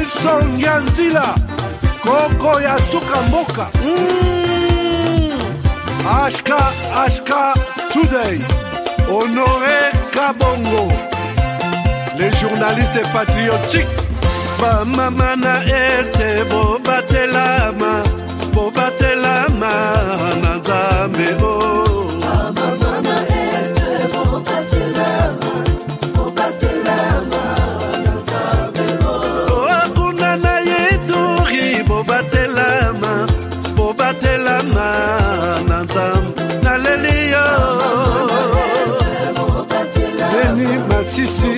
Nelson Yanzila, Koko ya Suka Mboka. Ashka Today, Honoré Kabongo, les journalistes patriotiques. Bamamana este bobatelama Nazambe oh. Bamamana este bobatelama Nazambe oh. Akuna na yeturi bobatelama Nazambe naleliyo. Beni Masisi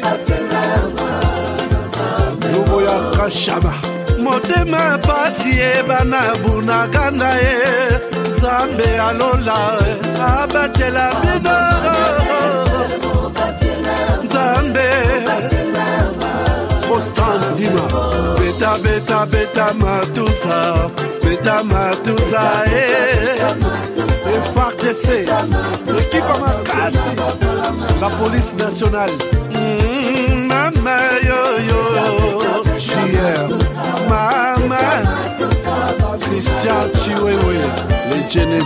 Kashaba motema pasi bana bunaganda Zambe alola abatela bino Zambe Constant Dima beta matuza FARDC l'équipe Amakasi la police nationale Mama yo Chier, Mama, Christian Chiwewe, les Djene,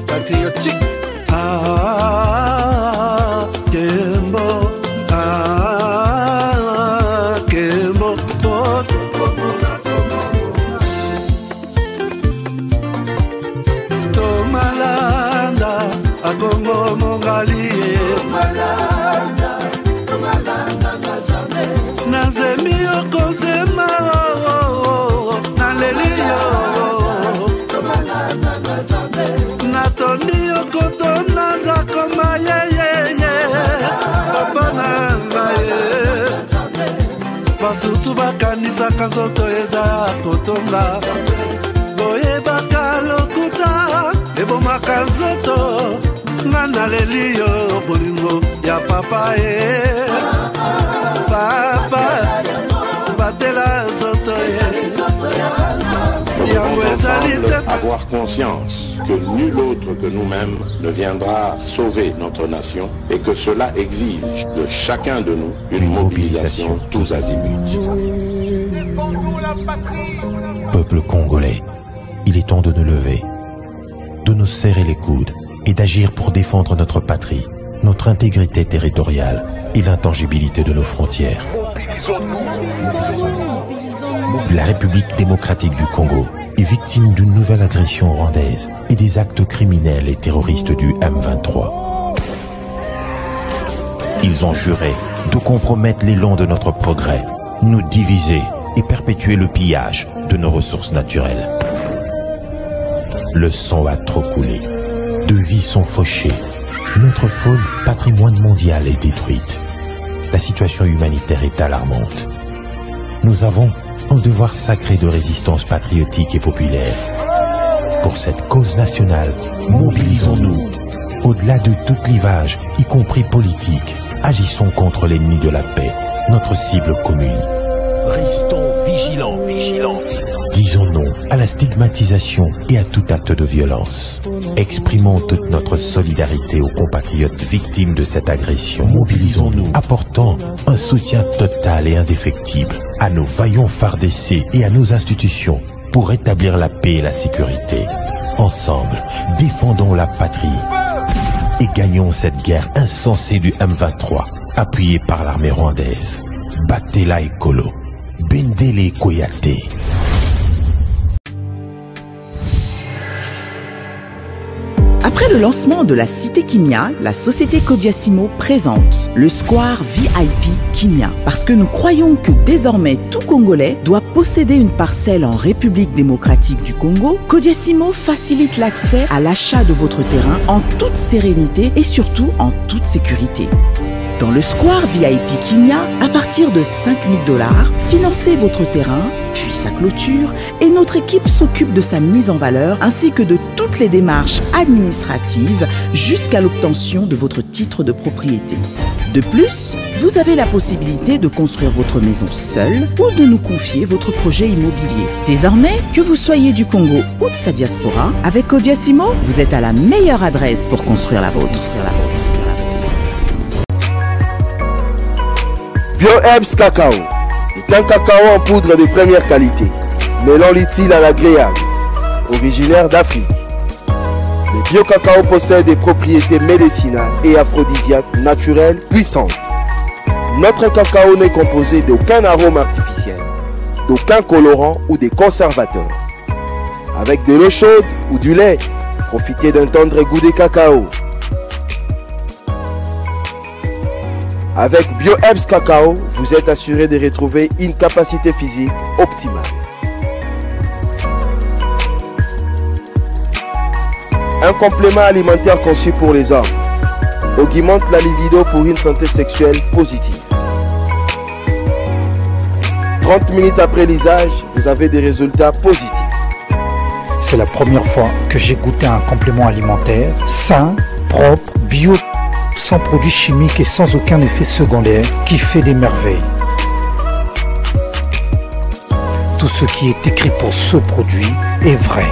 patriotique. Kembo, Kembo, Tomalanda, Agongo Mongali, Nazemi okozema naleliyo natondi okotona zakoma yeyeye papa nangaye basusu bakanisaka nzoto eza kotonga boyebaka lokuta ebomaka nzoto nga naleliyo bolingo ya papa Nous semble avoir conscience que nul autre que nous-mêmes ne viendra sauver notre nation et que cela exige de chacun de nous une mobilisation tous azimuts. Peuple congolais, il est temps de nous lever, de nous serrer les coudes et d'agir pour défendre notre patrie, notre intégrité territoriale et l'intangibilité de nos frontières. La République démocratique du Congo est victime d'une nouvelle agression rwandaise et des actes criminels et terroristes du M23. Ils ont juré de compromettre l'élan de notre progrès, nous diviser et perpétuer le pillage de nos ressources naturelles. Le sang a trop coulé, de vies sont fauchées, notre faune, patrimoine mondial, est détruite. La situation humanitaire est alarmante. Nous avons un devoir sacré de résistance patriotique et populaire. Pour cette cause nationale, mobilisons-nous. Au-delà de tout clivage, y compris politique, agissons contre l'ennemi de la paix, notre cible commune. Restons vigilants. Disons non à la stigmatisation et à tout acte de violence. Exprimons toute notre solidarité aux compatriotes victimes de cette agression. Mobilisons-nous, apportant un soutien total et indéfectible à nos vaillants FARDC et à nos institutions pour rétablir la paix et la sécurité. Ensemble, défendons la patrie et gagnons cette guerre insensée du M23, appuyée par l'armée rwandaise. Battez-la Ekolo, Bendele Koyate. Après le lancement de la Cité Kimia, la société Kodiasimo présente le Square VIP Kimia. Parce que nous croyons que désormais tout Congolais doit posséder une parcelle en République démocratique du Congo, Kodiasimo facilite l'accès à l'achat de votre terrain en toute sérénité et surtout en toute sécurité. Dans le Square VIP Kimia, à partir de 5 000 $, financez votre terrain, puis sa clôture, et notre équipe s'occupe de sa mise en valeur ainsi que de toutes les démarches administratives jusqu'à l'obtention de votre titre de propriété. De plus, vous avez la possibilité de construire votre maison seule ou de nous confier votre projet immobilier. Désormais, que vous soyez du Congo ou de sa diaspora, avec Kodiasimo, vous êtes à la meilleure adresse pour construire la vôtre. BioHerbs Cacao, est un cacao en poudre de première qualité, mêlant l'utile à l'agréable, originaire d'Afrique. Le bio-cacao possède des propriétés médicinales et aphrodisiaques naturelles puissantes. Notre cacao n'est composé d'aucun arôme artificiel, d'aucun colorant ou des conservateurs. Avec de l'eau chaude ou du lait, profitez d'un tendre goût de cacao. Avec BioHerbs Cacao, vous êtes assuré de retrouver une capacité physique optimale. Un complément alimentaire conçu pour les hommes augmente la libido pour une santé sexuelle positive. 30 minutes après l'usage, vous avez des résultats positifs. C'est la première fois que j'ai goûté un complément alimentaire sain, propre, bio, sans produits chimiques et sans aucun effet secondaire qui fait des merveilles. Tout ce qui est écrit pour ce produit est vrai.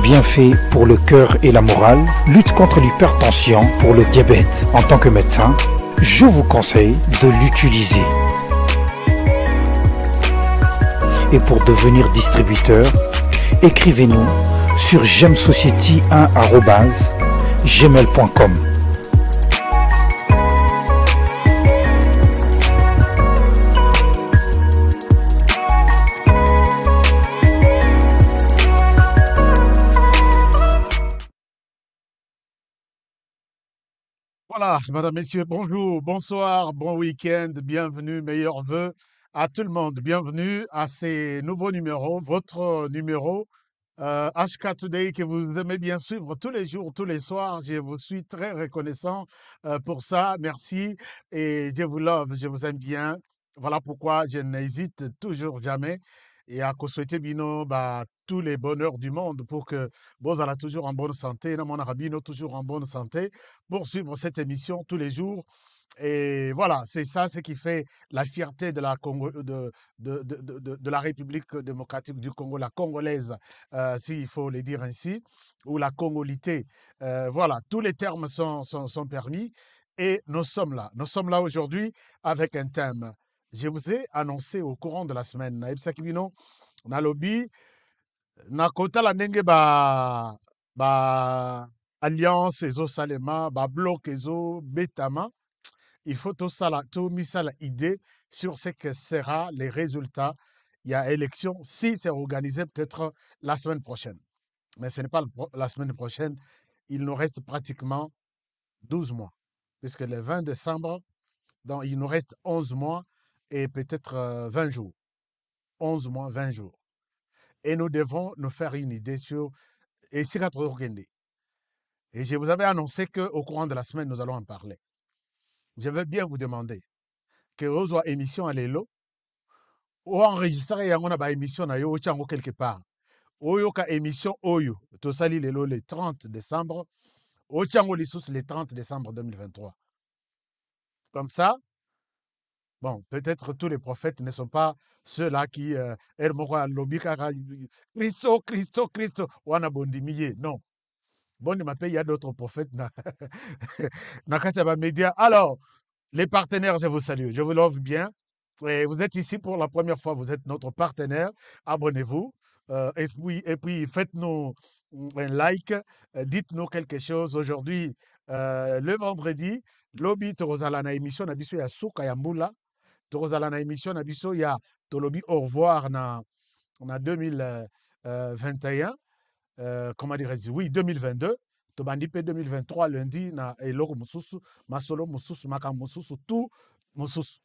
Bienfait pour le cœur et la morale, lutte contre l'hypertension, pour le diabète. En tant que médecin, je vous conseille de l'utiliser. Et pour devenir distributeur, écrivez-nous sur gemsociety1@gmail.com. Voilà, madame, messieurs, bonjour, bonsoir, bon week-end, bienvenue, meilleurs vœux à tout le monde. Bienvenue à ces nouveaux numéros, votre numéro HK Today que vous aimez bien suivre tous les jours, tous les soirs. Je vous suis très reconnaissant pour ça. Merci et je vous love, je vous aime bien. Voilà pourquoi je n'hésite toujours jamais et à vous souhaiter bino tous les bonheurs du monde pour que vous allez toujours en bonne santé, mon arabino toujours en bonne santé pour suivre cette émission tous les jours. Et voilà, c'est ça ce qui fait la fierté de la, de la République démocratique du Congo, la congolaise, s'il faut le dire ainsi, ou la congolité. Voilà, tous les termes sont permis et nous sommes là. Nous sommes là aujourd'hui avec un thème. Je vous ai annoncé au courant de la semaine, Naïbsakibino, Nalobi, Nakota la Nenge alliance, Ezo Salema, bloc Ezo Betama. Il faut tout ça idée sur ce que sera les résultats. Il y a élection, si c'est organisé peut-être la semaine prochaine. Mais ce n'est pas la semaine prochaine. Il nous reste pratiquement 12 mois. Puisque le 20 décembre, donc il nous reste 11 mois et peut-être 20 jours. 11 mois, 20 jours. Et nous devons nous faire une idée sur... Et si notre organisé. Et je vous avais annoncé qu'au courant de la semaine, nous allons en parler. Je vais bien vous demander que vous ayez émission à l'élo ou enregistrer une émission à yo quelque part. Ou yo ka émission oyo to sali l'élo le 30 décembre, ou tiango lissus le 30 décembre 2023. Comme ça, bon, peut-être tous les prophètes ne sont pas ceux-là qui Christo, Christo, Christo, wana bondimiye. Non. Bon, il y a d'autres prophètes na média. Alors, les partenaires, je vous salue. Je vous love bien. Et vous êtes ici pour la première fois. Vous êtes notre partenaire. Abonnez-vous. Et puis faites-nous un like. Dites-nous quelque chose. Aujourd'hui, le vendredi, Lobby Torozalana émission Nabiso ya Souka Yambula. Torozalana émission Nabiso ya Tolobi au revoir na 2021. Comment dirais-je? Oui, 2022. Tobandipé 2023 lundi na eloko mususu masolo mususu maka mususu tout mususu.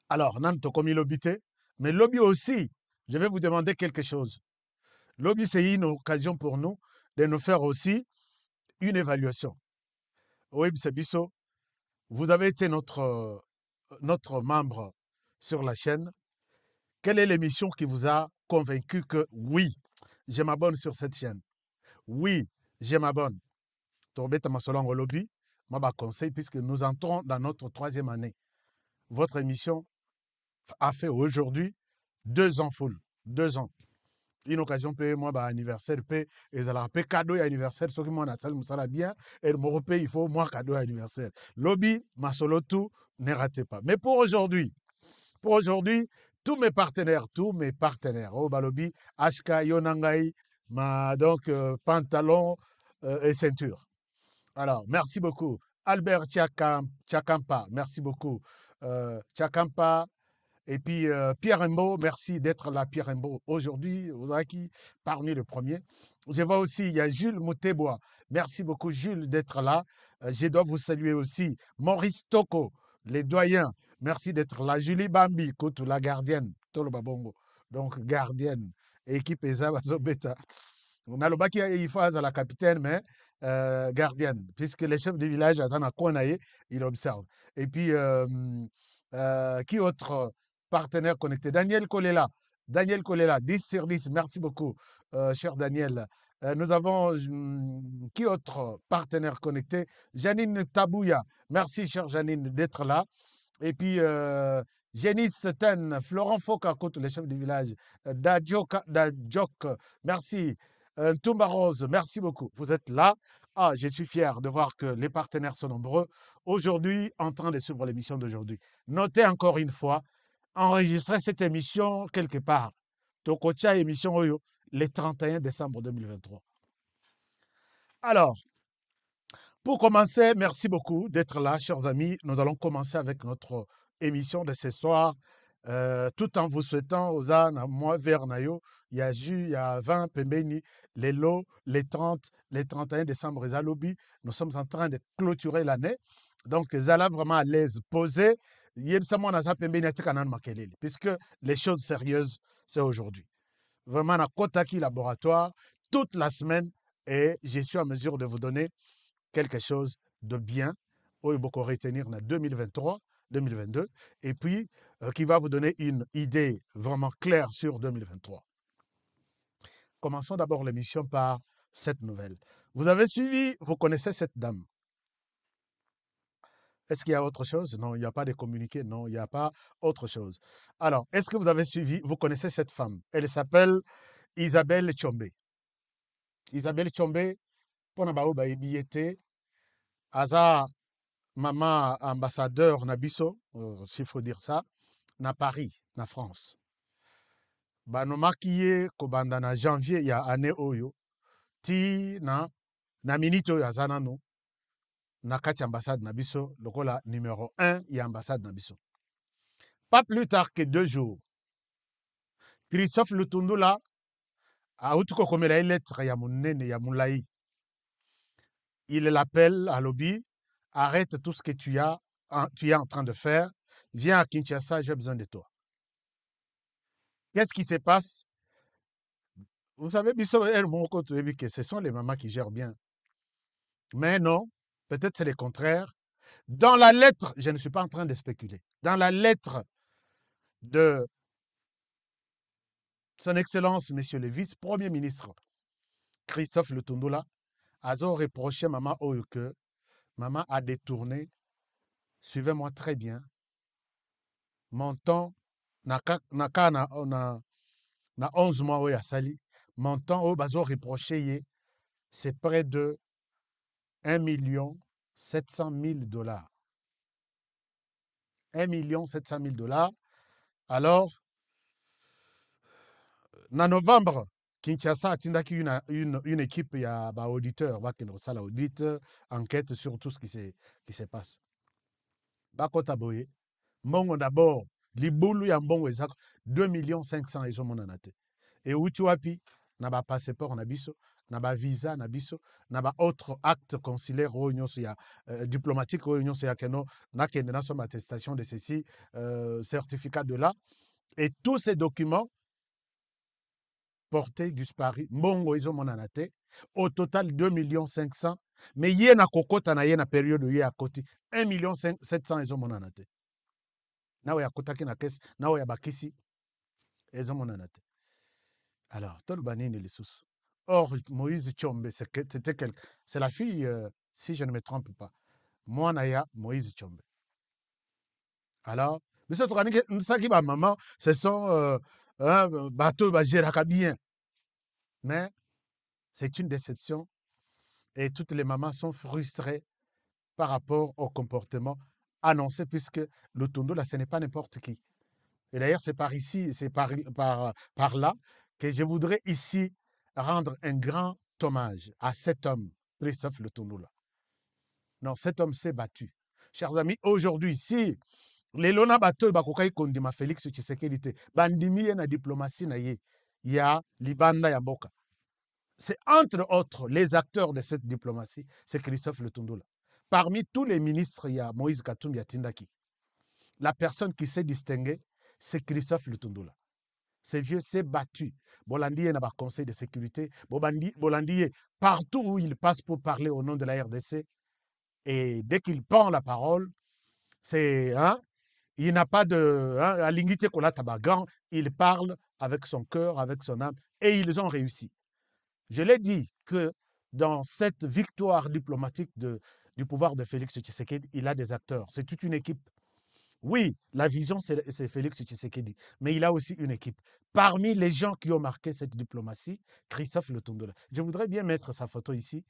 Alors nan to komi lobité, mais lobby aussi, je vais vous demander quelque chose. Lobby c'est une occasion pour nous de nous faire aussi une évaluation. Oui, Biso, vous avez été notre membre sur la chaîne. Quelle est l'émission qui vous a convaincu que oui, je m'abonne sur cette chaîne? Oui, je m'abonne. Torbeta Masolongo Lobby, ma conseil, puisque nous entrons dans notre 3e année. Votre émission a fait aujourd'hui 2 ans full. 2 ans. Une occasion paye moi anniversaire paye et ça paye cadeau et anniversaire ce qui m'en a salle ça bien et mon repay il faut moi cadeau et anniversaire. Lobby Masolo tout ne ratez pas. Mais pour aujourd'hui, Pour aujourd'hui, tous mes partenaires, oh Balobi, HK, Yonangai, donc pantalon et ceinture. Alors, merci beaucoup. Albert Tchakampa, merci beaucoup. Tchakampa, et puis Pierre Rimbaud, merci d'être là, Pierre Rimbaud. Aujourd'hui, vous avez qui parmi les premiers. Je vois aussi, il y a Jules Moutebois. Merci beaucoup, Jules, d'être là. Je dois vous saluer aussi. Maurice Toko, les doyens. Merci d'être là. Julie Bambi, Koutou, la gardienne. Tolo Babongo. Donc, gardienne. Équipe Eza Bazobeta. On a le bac qui phase à la capitaine, mais gardienne, puisque les chefs du village, ils observent. Et puis, qui autre partenaire connecté? Daniel Kolela. Daniel Kolela, 10 sur 10. Merci beaucoup, cher Daniel. Nous avons qui autre partenaire connecté? Janine Tabouya. Merci, cher Janine, d'être là. Et puis, Génis Ten, Florent Foka, les chefs du village. Dajok, merci. Toumba Rose, merci beaucoup. Vous êtes là. Ah, je suis fier de voir que les partenaires sont nombreux. Aujourd'hui, en train de suivre l'émission d'aujourd'hui. Notez encore une fois, enregistrer cette émission quelque part. Tokocha émission Oyo, le 31 décembre 2023. Alors, pour commencer, merci beaucoup d'être là, chers amis. Nous allons commencer avec notre émission de ce soir, tout en vous souhaitant aux ânes, moi, vers Nayo, il y a jus, il y a 20, Pembeni, les lots, les 30, les 31 décembre, les Alobi. Nous sommes en train de clôturer l'année. Donc, les Ala vraiment à l'aise, posés. Puisque les choses sérieuses, c'est aujourd'hui. Vraiment, à Kotaki Laboratoire, toute la semaine, et je suis en mesure de vous donner quelque chose de bien, au beaucoup retenir en 2023, 2022, et puis qui va vous donner une idée vraiment claire sur 2023. Commençons d'abord l'émission par cette nouvelle. Vous avez suivi, vous connaissez cette dame. Est-ce qu'il y a autre chose? Non, il n'y a pas de communiqué. Non, il n'y a pas autre chose. Alors, est-ce que vous avez suivi, vous connaissez cette femme? Elle s'appelle Isabelle Tchombe. Isabelle Tchombe, pour Nabaouba Ebiete, Aza, maman ambassadeur Nabiso, s'il faut dire ça, na Paris, na France. Banomaki kobanda na janvier ya année oyo, ti na minito ya zanano, na kati ambassade Nabiso, lokola numéro 1 ya ambassade Nabiso. Pas plus tard que 2 jours, Christophe Lutundula a outuko komela lettre ya munene ya mulai. Il l'appelle à lobby, arrête tout ce que tu es en train de faire, viens à Kinshasa, j'ai besoin de toi. Qu'est-ce qui se passe? Vous savez, que ce sont les mamans qui gèrent bien. Mais non, peut-être c'est le contraire. Dans la lettre, je ne suis pas en train de spéculer, dans la lettre de son Excellence, Monsieur le Vice-Premier ministre, Christophe Lutundula, a reproché Maman Oyo que Maman a détourné, suivez-moi très bien, mon temps, na 11 mois Oyo Sali, mon temps au bazo reproché, c'est près de 1 700 000 $. 1 700 000 $. Alors, en novembre, Kinshasa a tindaki une équipe, il y a des auditeurs, ça l'audit, enquête sur tout ce qui se passe. Bakota boye, mbongo d'abord, libulu ya mbongo ezako 2 500 000 ezomonana te. Et uti wapi, na ba passeport na biso, na ba visa na biso, na ba autre acte consulaire ou diplomatique ou keno, na kende na som attestation de ceci, certificat de là. Et tous ces documents portés disparus, mbongo ezomonana te. Au total 2 500 000. Mais yé na kokota na yé na période yé à côté 1 700 000 ezomonana te. Na ya kotaki na kesi, na ya bakisi ezomonana te. Alors, Tolbanine les sous. Or, Moïse Tchombe, c'est la fille, si je ne me trompe pas. Moi, Naya, Moïse Tchombe. Alors, maman, ce sont bateaux, bien. Mais c'est une déception et toutes les mamans sont frustrées par rapport au comportement annoncé, puisque le Tondo, là, ce n'est pas n'importe qui. Et d'ailleurs, c'est par ici, c'est par là que je voudrais ici rendre un grand hommage à cet homme, Christophe Lutundula. Non, cet homme s'est battu. Chers amis, aujourd'hui, si les lona bateau bakokai kondima Félix Tshisekedi te, bandimi ye na diplomatie na ye, ya libanda ya mboka. C'est entre autres les acteurs de cette diplomatie, c'est Christophe Lutundula. Parmi tous les ministres, il y a Moïse Katumbi Tindaki. La personne qui s'est distinguée, c'est Christophe Lutundula. Ce vieux s'est battu. Bolandi n'a pas conseil de sécurité. Bolandi, partout où il passe pour parler au nom de la RDC, et dès qu'il prend la parole, c'est il n'a pas de alingité kola tabagan, il parle avec son cœur, avec son âme, et ils ont réussi. Je l'ai dit que dans cette victoire diplomatique du pouvoir de Félix Tshisekedi, il a des acteurs. C'est toute une équipe. Oui, la vision, c'est Félix Tshisekedi, mais il a aussi une équipe. Parmi les gens qui ont marqué cette diplomatie, Christophe Lutundula. Je voudrais bien mettre sa photo ici.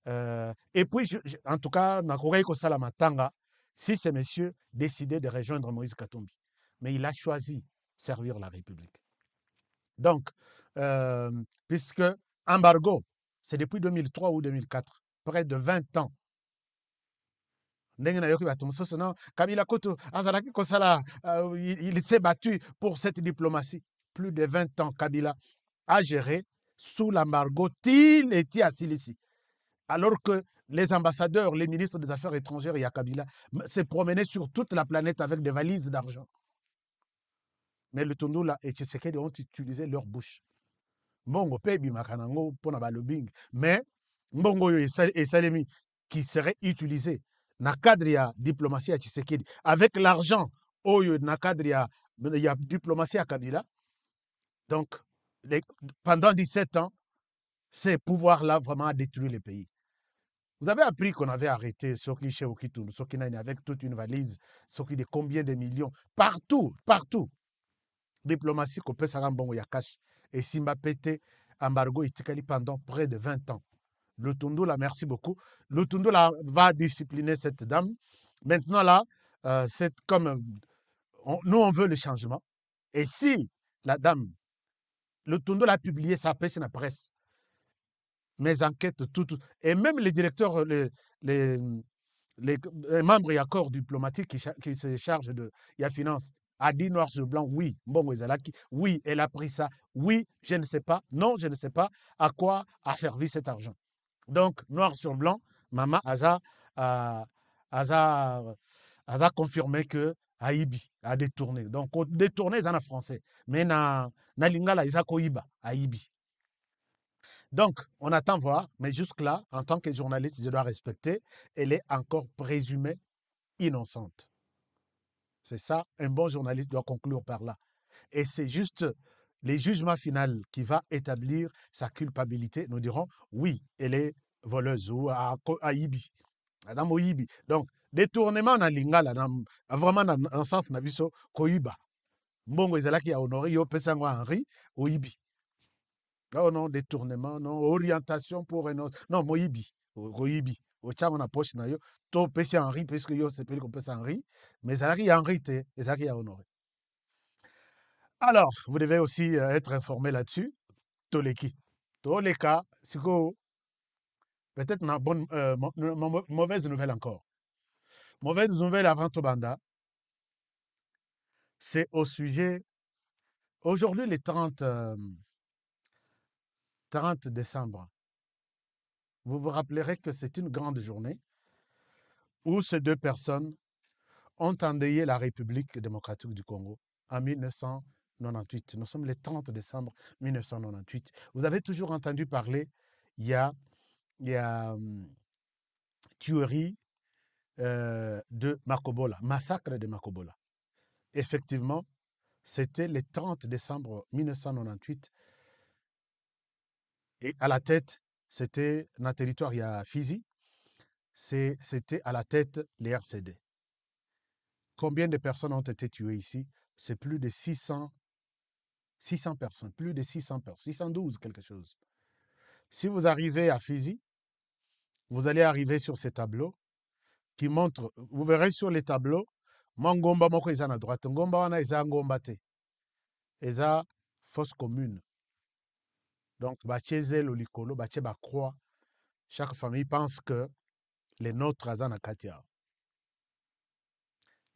Et puis, en tout cas, Nakourei Salamatanga, si ces messieurs décidaient de rejoindre Moïse Katumbi. Mais il a choisi servir la République. Donc, puisque embargo, c'est depuis 2003 ou 2004, près de 20 ans. Kabila Koto, il s'est battu pour cette diplomatie. Plus de 20 ans, Kabila a géré sous l'embargo til et à Silisi. Alors que les ambassadeurs, les ministres des Affaires étrangères et Kabila se promenaient sur toute la planète avec des valises d'argent. Mais Lutundula et Tshisekedi ont utilisé leur bouche. Mbongo pebi makanango pona ba lobbying, mais mbongo yo et Salemi qui serait utilisé na cadre ya diplomatie à Tshisekedi avec l'argent oyo na cadre ya diplomatie à Kabila. Donc pendant 17 ans, ces pouvoirs-là vraiment détruit les pays. Vous avez appris qu'on avait arrêté Soki chez Okitoun, Soki Nani avec toute une valise, Soki de combien de millions, partout. Diplomatie qu'on peut s'arrambongo yakash. Et Simba Pété, embargo itikali pendant près de 20 ans. Lutundula, merci beaucoup. Lutundula va discipliner cette dame. Maintenant là, c'est comme nous on veut le changement. Et si la dame, Lutundula a publié sa presse, mes enquêtes, tout, et même les directeurs, les membres et accords diplomatiques qui se chargent de la finance, a dit noir sur blanc, oui, Mbongo Ezalaki, oui, elle a pris ça, oui, je ne sais pas, non, je ne sais pas à quoi a servi cet argent. Donc, noir sur blanc, Maman Aza confirmé que Haïbi a détourné. Donc, détourné, ils en français. Mais na lingala, ils ont koiba, Haïbi. Donc, on attend voir, mais jusque-là, en tant que journaliste, je dois respecter, elle est encore présumée innocente. C'est ça, un bon journaliste doit conclure par là. Et c'est juste le jugement final qui va établir sa culpabilité. Nous dirons, oui, elle est voleuse ou Haïbi. Madame Oyibi. Donc, détournement dans lingala, vraiment dans le sens nabiso, koiba. Mbongo ezalaki a honoré, yo pesango Henri, Oyibi. Oh non, détournement, non, orientation pour un autre. Non, Moyibi, Oyibi. Au tchang na poche na yo, to pesi Henri, puisque yo c'est plus qu'on pesi Henri, mais ça qui Henri te, et ça qui a honoré. Alors, vous devez aussi être informé là-dessus. Toleki. Toleka, c'est que peut-être une bonne, mauvaise nouvelle encore. Mauvaise nouvelle avant Tobanda, c'est au sujet, aujourd'hui le 30 décembre, vous vous rappellerez que c'est une grande journée où ces deux personnes ont endeuillé la République démocratique du Congo en 1998. Nous sommes le 30 décembre 1998. Vous avez toujours entendu parler, il y a tuerie de Makobola, massacre de Makobola. Effectivement, c'était le 30 décembre 1998. Et à la tête, c'était dans le territoire, il y a Fizi, c'était à la tête les RCD. Combien de personnes ont été tuées ici? C'est plus de 600 personnes, plus de 600 personnes, 612 quelque chose. Si vous arrivez à Fizi, vous allez arriver sur ces tableaux qui montrent, vous verrez sur les tableaux, Ngomba moko eza na droite, Ngomba wana eza Ngomba te. eza fosse commune. Donc, batie zelo likolo, batie ba croix. Chaque famille pense que les nôtres aza na kati awa.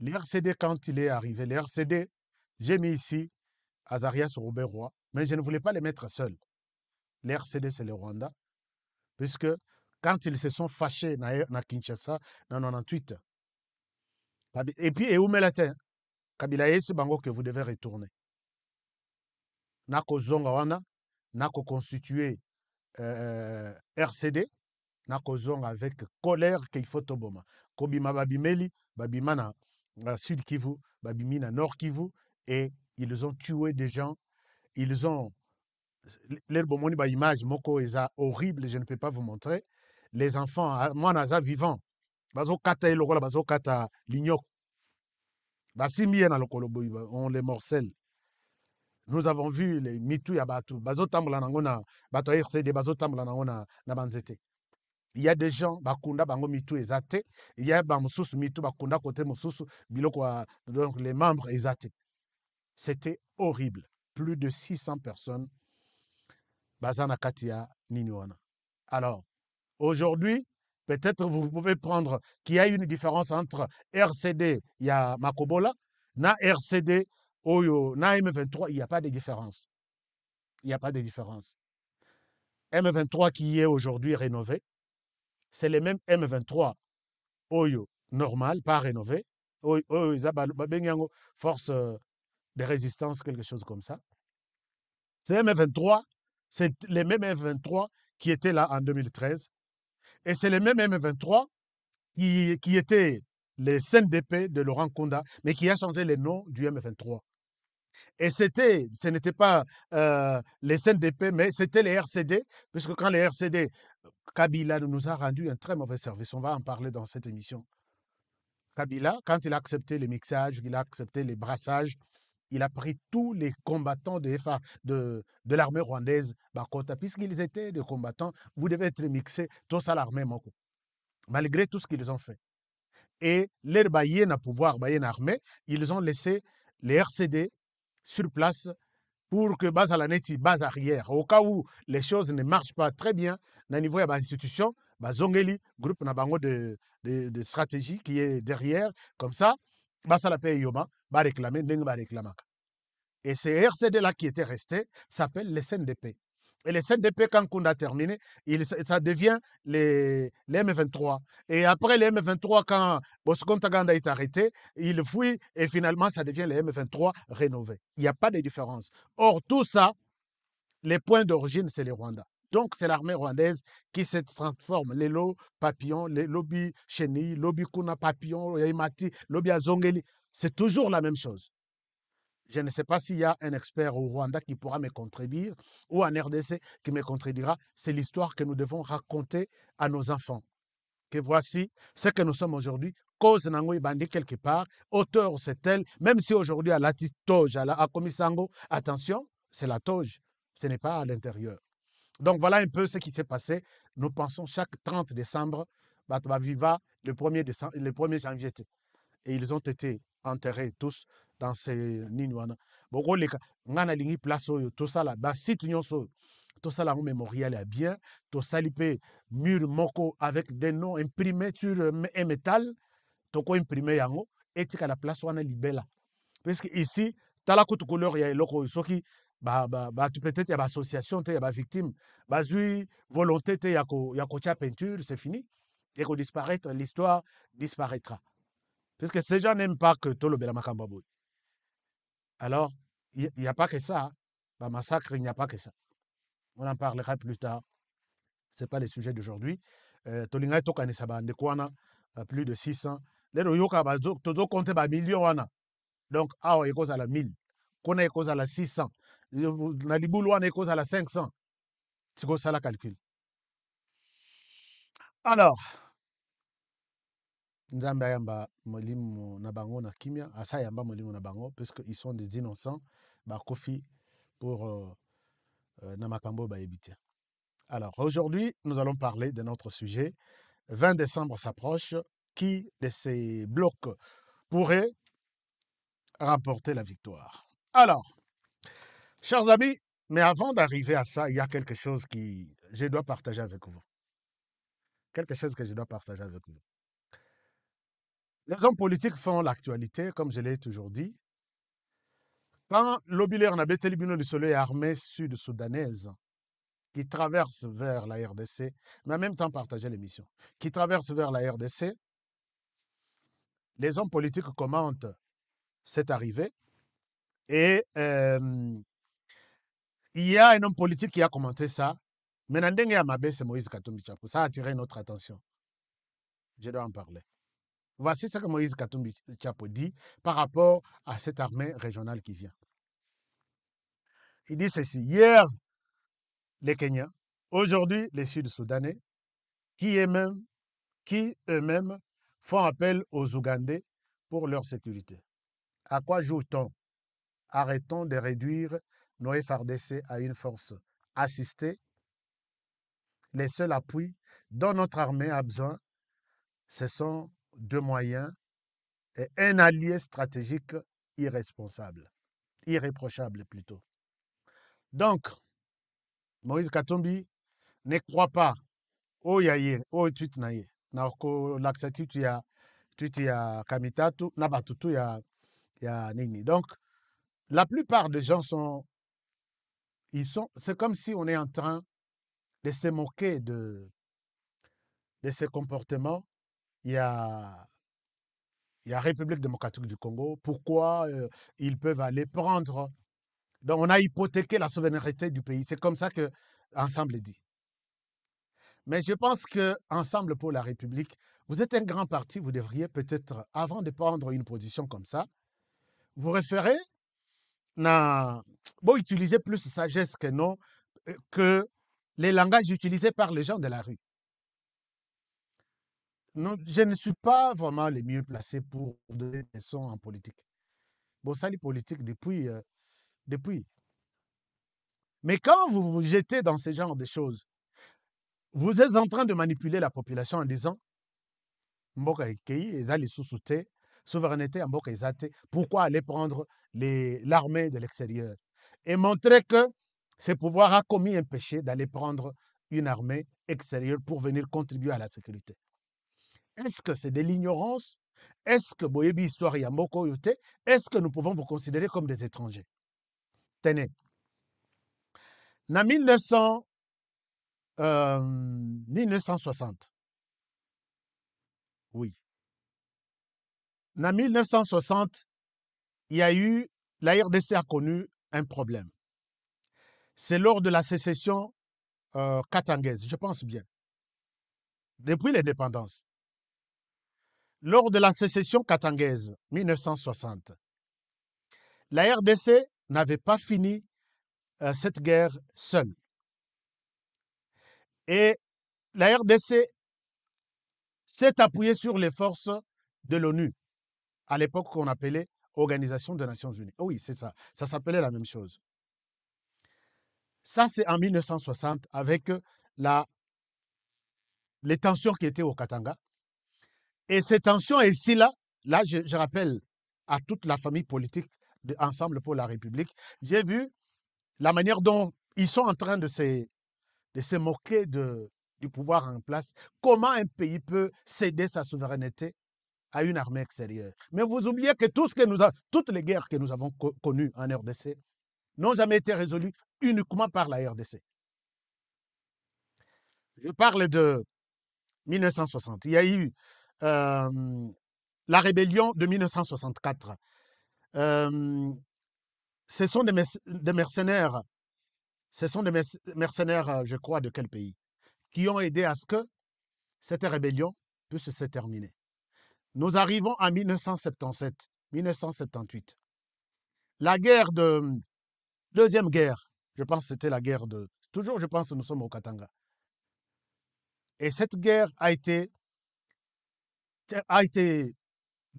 Le RCD, quand il est arrivé, le RCD, j'ai mis ici Azarias Robert Roy, mais je ne voulais pas les mettre seuls. Le RCD, c'est le Rwanda, puisque quand ils se sont fâchés na Kinshasa, en 98, et puis, et où met la terre? Kabila Yesu Bango que vous devez retourner. Nako Zonga Wana, Nako constitué RCD, Nako Zonga avec colère qu'il faut toboma. Kobima Babimeli, Babimana Sud Kivu, Babimina Nord Kivu, et ils ont tué des gens. Ils ont. L'herbomoni ba image moko eza horrible, je ne peux pas vous montrer. Les enfants, moi naza vivant, bazo kata elokola bazo kata lignok. Basimi na lokolo boy, on les morcelle. Nous avons vu les mitu ya batu, bazo tambola nango na bato RCD, bazo tambola nango na banzete. Il y a des gens bakunda bango mitu ezate, il y a ba mususu mitu bakunda côté mususu biloko donc les membres ezate. C'était horrible. Plus de 600 personnes bazana katia niniwana. Alors, aujourd'hui, peut-être vous pouvez prendre qu'il y a une différence entre RCD, il y a Makobola, na RCD, Oyo, na M23, il n'y a pas de différence. Il n'y a pas de différence. M23 qui est aujourd'hui rénové, c'est le même M23 Oyo normal, pas rénové. Oyo, force de résistance, quelque chose comme ça. C'est M23, c'est les mêmes M23 qui étaient là en 2013. Et c'est les mêmes M23 qui étaient les CNDP de Laurent Kunda, mais qui a changé le nom du M23. Et ce n'était pas les CNDP, mais c'était les RCD, puisque quand les RCD, Kabila nous a rendu un très mauvais service. On va en parler dans cette émission. Kabila, quand il a accepté les mixages, il a accepté les brassages, il a pris tous les combattants de l'armée rwandaise, Bakota, puisqu'ils étaient des combattants, vous devez être mixés, tous à l'armée, malgré tout ce qu'ils ont fait. Et les Bayens à pouvoir, Bayens armés, ils ont laissé les RCD sur place pour que base à la neti, base arrière. Au cas où les choses ne marchent pas très bien, au niveau de l'institution, Zongeli, groupe Nabango de stratégie qui est derrière, comme ça, base à la paix Yoma, va réclamer, va réclamer. Et ces RCD-là qui étaient restés s'appellent les CNDP. Et les CNDP, quand on a terminé, ça devient les M23. Et après les M23, quand Bosco Ntaganda est arrêté, il fuit et finalement, ça devient les M23 rénovés. Il n'y a pas de différence. Or, tout ça, les points d'origine, c'est les Rwandais. Donc, c'est l'armée rwandaise qui se transforme. Les lots papillons, les lobbies chenilles, lobby kuna papillon, Yaimati, lobby azongeli. C'est toujours la même chose. Je ne sais pas s'il y a un expert au Rwanda qui pourra me contredire ou en RDC qui me contredira. C'est l'histoire que nous devons raconter à nos enfants. Que voici ce que nous sommes aujourd'hui. Cause Nango Ibandi quelque part. Auteur, c'est elle. Même si aujourd'hui, à la toge, à Komisango, attention, c'est la toge. Ce n'est pas à l'intérieur. Donc voilà un peu ce qui s'est passé. Nous pensons chaque 30 décembre, Viva, le 1er janvier. Et ils ont été enterrés tous dans ces Ninwana. Boko leka ngana lingi place oyo to sala ba site nyonso to sala un mémorial à bien to salipe mur moko avec des noms imprimés sur un métal to ko imprimer yango etika la place wana libela parce que ici tala kutu couleur ya eloko soki tu peut-être y a ba association te ya ba victime ba zui volonté te ya ko tia peinture c'est fini et ko disparaître l'histoire disparaîtra. Parce que ces gens n'aiment pas que tout le Bela Makambaboui. Alors, il n'y a pas que ça. Bah, massacre, il n'y a pas que ça. On en parlera plus tard. Ce n'est pas le sujet d'aujourd'hui. Tolinga Tokane Saba, plus de 600. Les Royoka, Tozo compte par millions. Donc, il y a cause à la 1000. Qu'on a cause à la 600. La Liboulou, on a cause à la 500. C'est ça la calcul. Alors, Nzambe yamba molimu na bango na kimia asa yamba molimu na bango parce qu'ils sont des innocents ba kofi pour na makambo ba ebité. Alors aujourd'hui, nous allons parler de notre sujet. 20 décembre s'approche. Qui de ces blocs pourrait remporter la victoire? Alors, Chers amis, mais avant d'arriver à ça, il y a quelque chose que je dois partager avec vous. Quelque chose que je dois partager avec vous. Les hommes politiques font l'actualité, comme je l'ai toujours dit. Quand l'Obiler Nabé-Telibino du Soleil armée sud-soudanaise qui traverse vers la RDC, mais en même temps partager l'émission, qui traverse vers la RDC, les hommes politiques commentent cette arrivée et il y a un homme politique qui a commenté ça. Mais Nandenge Amabe, c'est Moïse Katumbi Chapou. Ça a attiré notre attention. Je dois en parler. Voici ce que Moïse Katumbi Chapou dit par rapport à cette armée régionale qui vient. Il dit ceci. Hier, les Kenyans, aujourd'hui, les Sud-Soudanais, qui eux-mêmes font appel aux Ougandais pour leur sécurité. À quoi joue-t-on? Arrêtons de réduire nos FRDC à une force assistée. Les seuls appuis dont notre armée a besoin, ce sont deux moyens et un allié stratégique irréprochable plutôt. Donc, Moïse Katumbi ne croit pas au yaye, au tutnaye, na ko laksati tu ya kamitatu, na batutu ya nini. Donc, la plupart des gens c'est comme si on est en train de se moquer de ces comportements. Il y a République démocratique du Congo. Pourquoi ils peuvent aller prendre? Donc, on a hypothéqué la souveraineté du pays. C'est comme ça que Ensemble est dit. Mais je pense que Ensemble pour la République, vous êtes un grand parti, vous devriez peut-être, avant de prendre une position comme ça, vous référer utiliser plus de sagesse que les langages utilisés par les gens de la rue. Non, je ne suis pas vraiment le mieux placé pour donner des leçons en politique. Bon, ça, les politiques depuis. Mais quand vous vous jetez dans ce genre de choses, vous êtes en train de manipuler la population en disant Mboka Ekei, Ezali sous-souté, souveraineté à Mboka Ezate, pourquoi aller prendre l'armée de l'extérieur? Et montrer que ce pouvoir a commis un péché d'aller prendre une armée extérieure pour venir contribuer à la sécurité. Est-ce que c'est de l'ignorance? Est-ce que Boyebi Histoire Yamboko Yote? Est-ce que nous pouvons vous considérer comme des étrangers? Tenez. En 1960, oui. En 1960, il y a eu, la RDC a connu un problème. C'est lors de la sécession katangaise, je pense bien, depuis l'indépendance. Lors de la sécession katangaise, 1960, la RDC n'avait pas fini cette guerre seule. Et la RDC s'est appuyée sur les forces de l'ONU, à l'époque qu'on appelait Organisation des Nations Unies. Oh oui, c'est ça. Ça s'appelait la même chose. Ça, c'est en 1960 avec les tensions qui étaient au Katanga. Et ces tensions ici, là, je rappelle à toute la famille politique de Ensemble pour la République, j'ai vu la manière dont ils sont en train de se moquer du pouvoir en place. Comment un pays peut céder sa souveraineté à une armée extérieure? Mais vous oubliez que toutes les guerres que nous avons connues en RDC n'ont jamais été résolues uniquement par la RDC. Je parle de 1960. Il y a eu la rébellion de 1964. Ce sont des mercenaires. Ce sont des mercenaires, je crois, de quel pays, qui ont aidé à ce que cette rébellion puisse se terminer. Nous arrivons en 1977, 1978. La guerre deuxième guerre, je pense que c'était la guerre toujours je pense que nous sommes au Katanga. Et cette guerre a été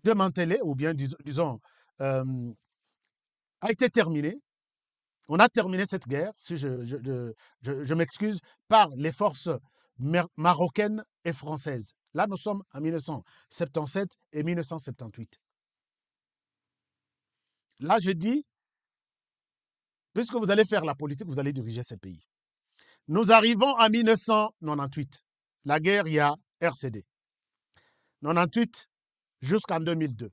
démantelée, ou bien disons, a été terminée. On a terminé cette guerre, si je m'excuse, par les forces marocaines et françaises. Là, nous sommes en 1977 et 1978. Là, je dis, Puisque vous allez faire la politique, vous allez diriger ces pays. Nous arrivons en 1998. La guerre, il y a RCD. 98 jusqu'en 2002.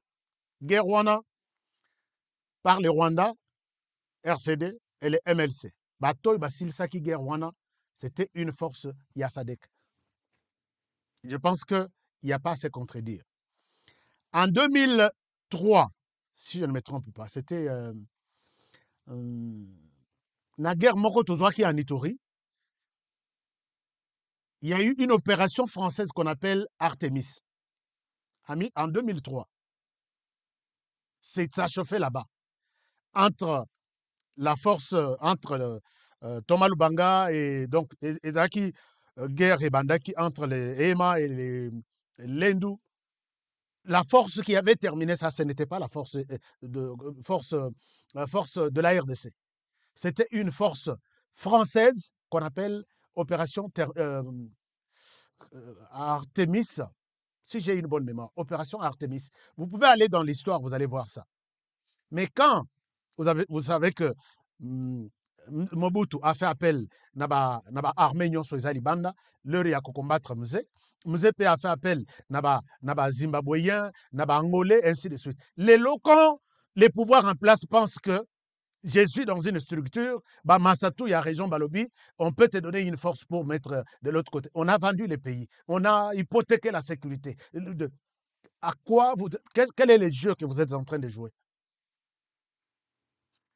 Guerre Rwanda par le Rwanda, RCD et le MLC. Batoy Basilsaki guerre Rwanda, c'était une force Yassadek. Je pense qu'il n'y a pas à se contredire. En 2003, si je ne me trompe pas, c'était la guerre Mokotozwaki en Ituri. Il y a eu une opération française qu'on appelle Artemis en 2003. Ça chauffait là-bas. Entre la force, entre Thomas Lubanga et donc Ezaki, guerre et Bandaki, entre les EMA et les Lendu. La force qui avait terminé ça, ce n'était pas la force de la RDC. C'était une force française qu'on appelle Opération Artemis, si j'ai une bonne mémoire, Opération Artemis. Vous pouvez aller dans l'histoire, vous allez voir ça. Mais quand vous savez que Mobutu a fait appel à l'armée sur les Alibanda, l'heure il y a combattre Muzepe a fait appel à Zimbabwéens, à Angolais, ainsi de suite. Les locaux, les pouvoirs en place pensent que je suis dans une structure, Massatou, il y a région Balobi, on peut te donner une force pour mettre de l'autre côté. On a vendu les pays, on a hypothéqué la sécurité. Quel est le jeu que vous êtes en train de jouer?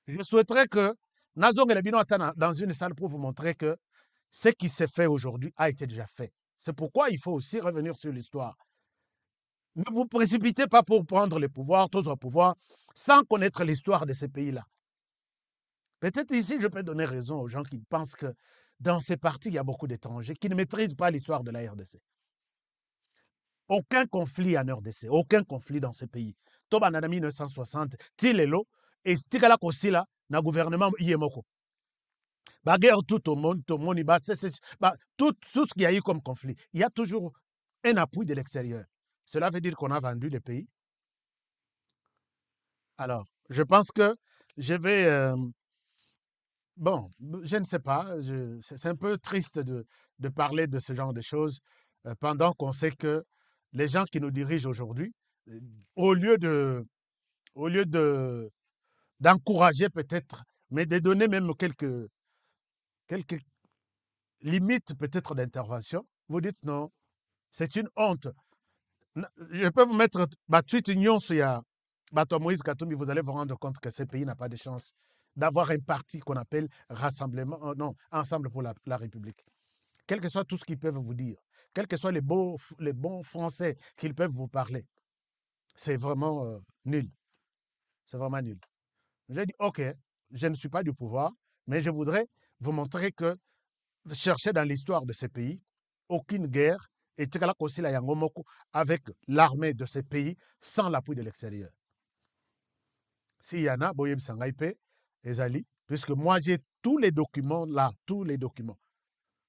Je souhaiterais que Nazong et Lebino attendent dans une salle pour vous montrer que ce qui s'est fait aujourd'hui a été déjà fait. C'est pourquoi il faut aussi revenir sur l'histoire. Ne vous précipitez pas pour prendre le pouvoir, tous au pouvoir, sans connaître l'histoire de ces pays-là. Peut-être ici, je peux donner raison aux gens qui pensent que dans ces partis, il y a beaucoup d'étrangers qui ne maîtrisent pas l'histoire de la RDC. Aucun conflit en RDC, aucun conflit dans ces pays. Toba en 1960, Tilelo, et Tikala Kosila, na gouvernement Yemoko. Guerre tout au monde, tout ce qu'il y a eu comme conflit. Il y a toujours un appui de l'extérieur. Cela veut dire qu'on a vendu les pays. Alors, je pense que je vais... bon, je ne sais pas. C'est un peu triste de parler de ce genre de choses pendant qu'on sait que les gens qui nous dirigent aujourd'hui, au lieu d'encourager peut-être, mais de donner même quelques limites peut-être d'intervention, vous dites non, c'est une honte. Je peux vous mettre tweet union sur Moïse Katumbi, vous allez vous rendre compte que ce pays n'a pas de chance d'avoir un parti qu'on appelle Rassemblement, non, Ensemble pour la République. Quel que soit tout ce qu'ils peuvent vous dire, quels que soient les bons français qu'ils peuvent vous parler, c'est vraiment nul. C'est vraiment nul. J'ai dit, ok, je ne suis pas du pouvoir, mais je voudrais vous montrer que chercher dans l'histoire de ces pays, aucune guerre et avec l'armée de ces pays sans l'appui de l'extérieur. S'il y en a, Boyem Sangaipe, Ezali, puisque moi j'ai tous les documents là, tous les documents.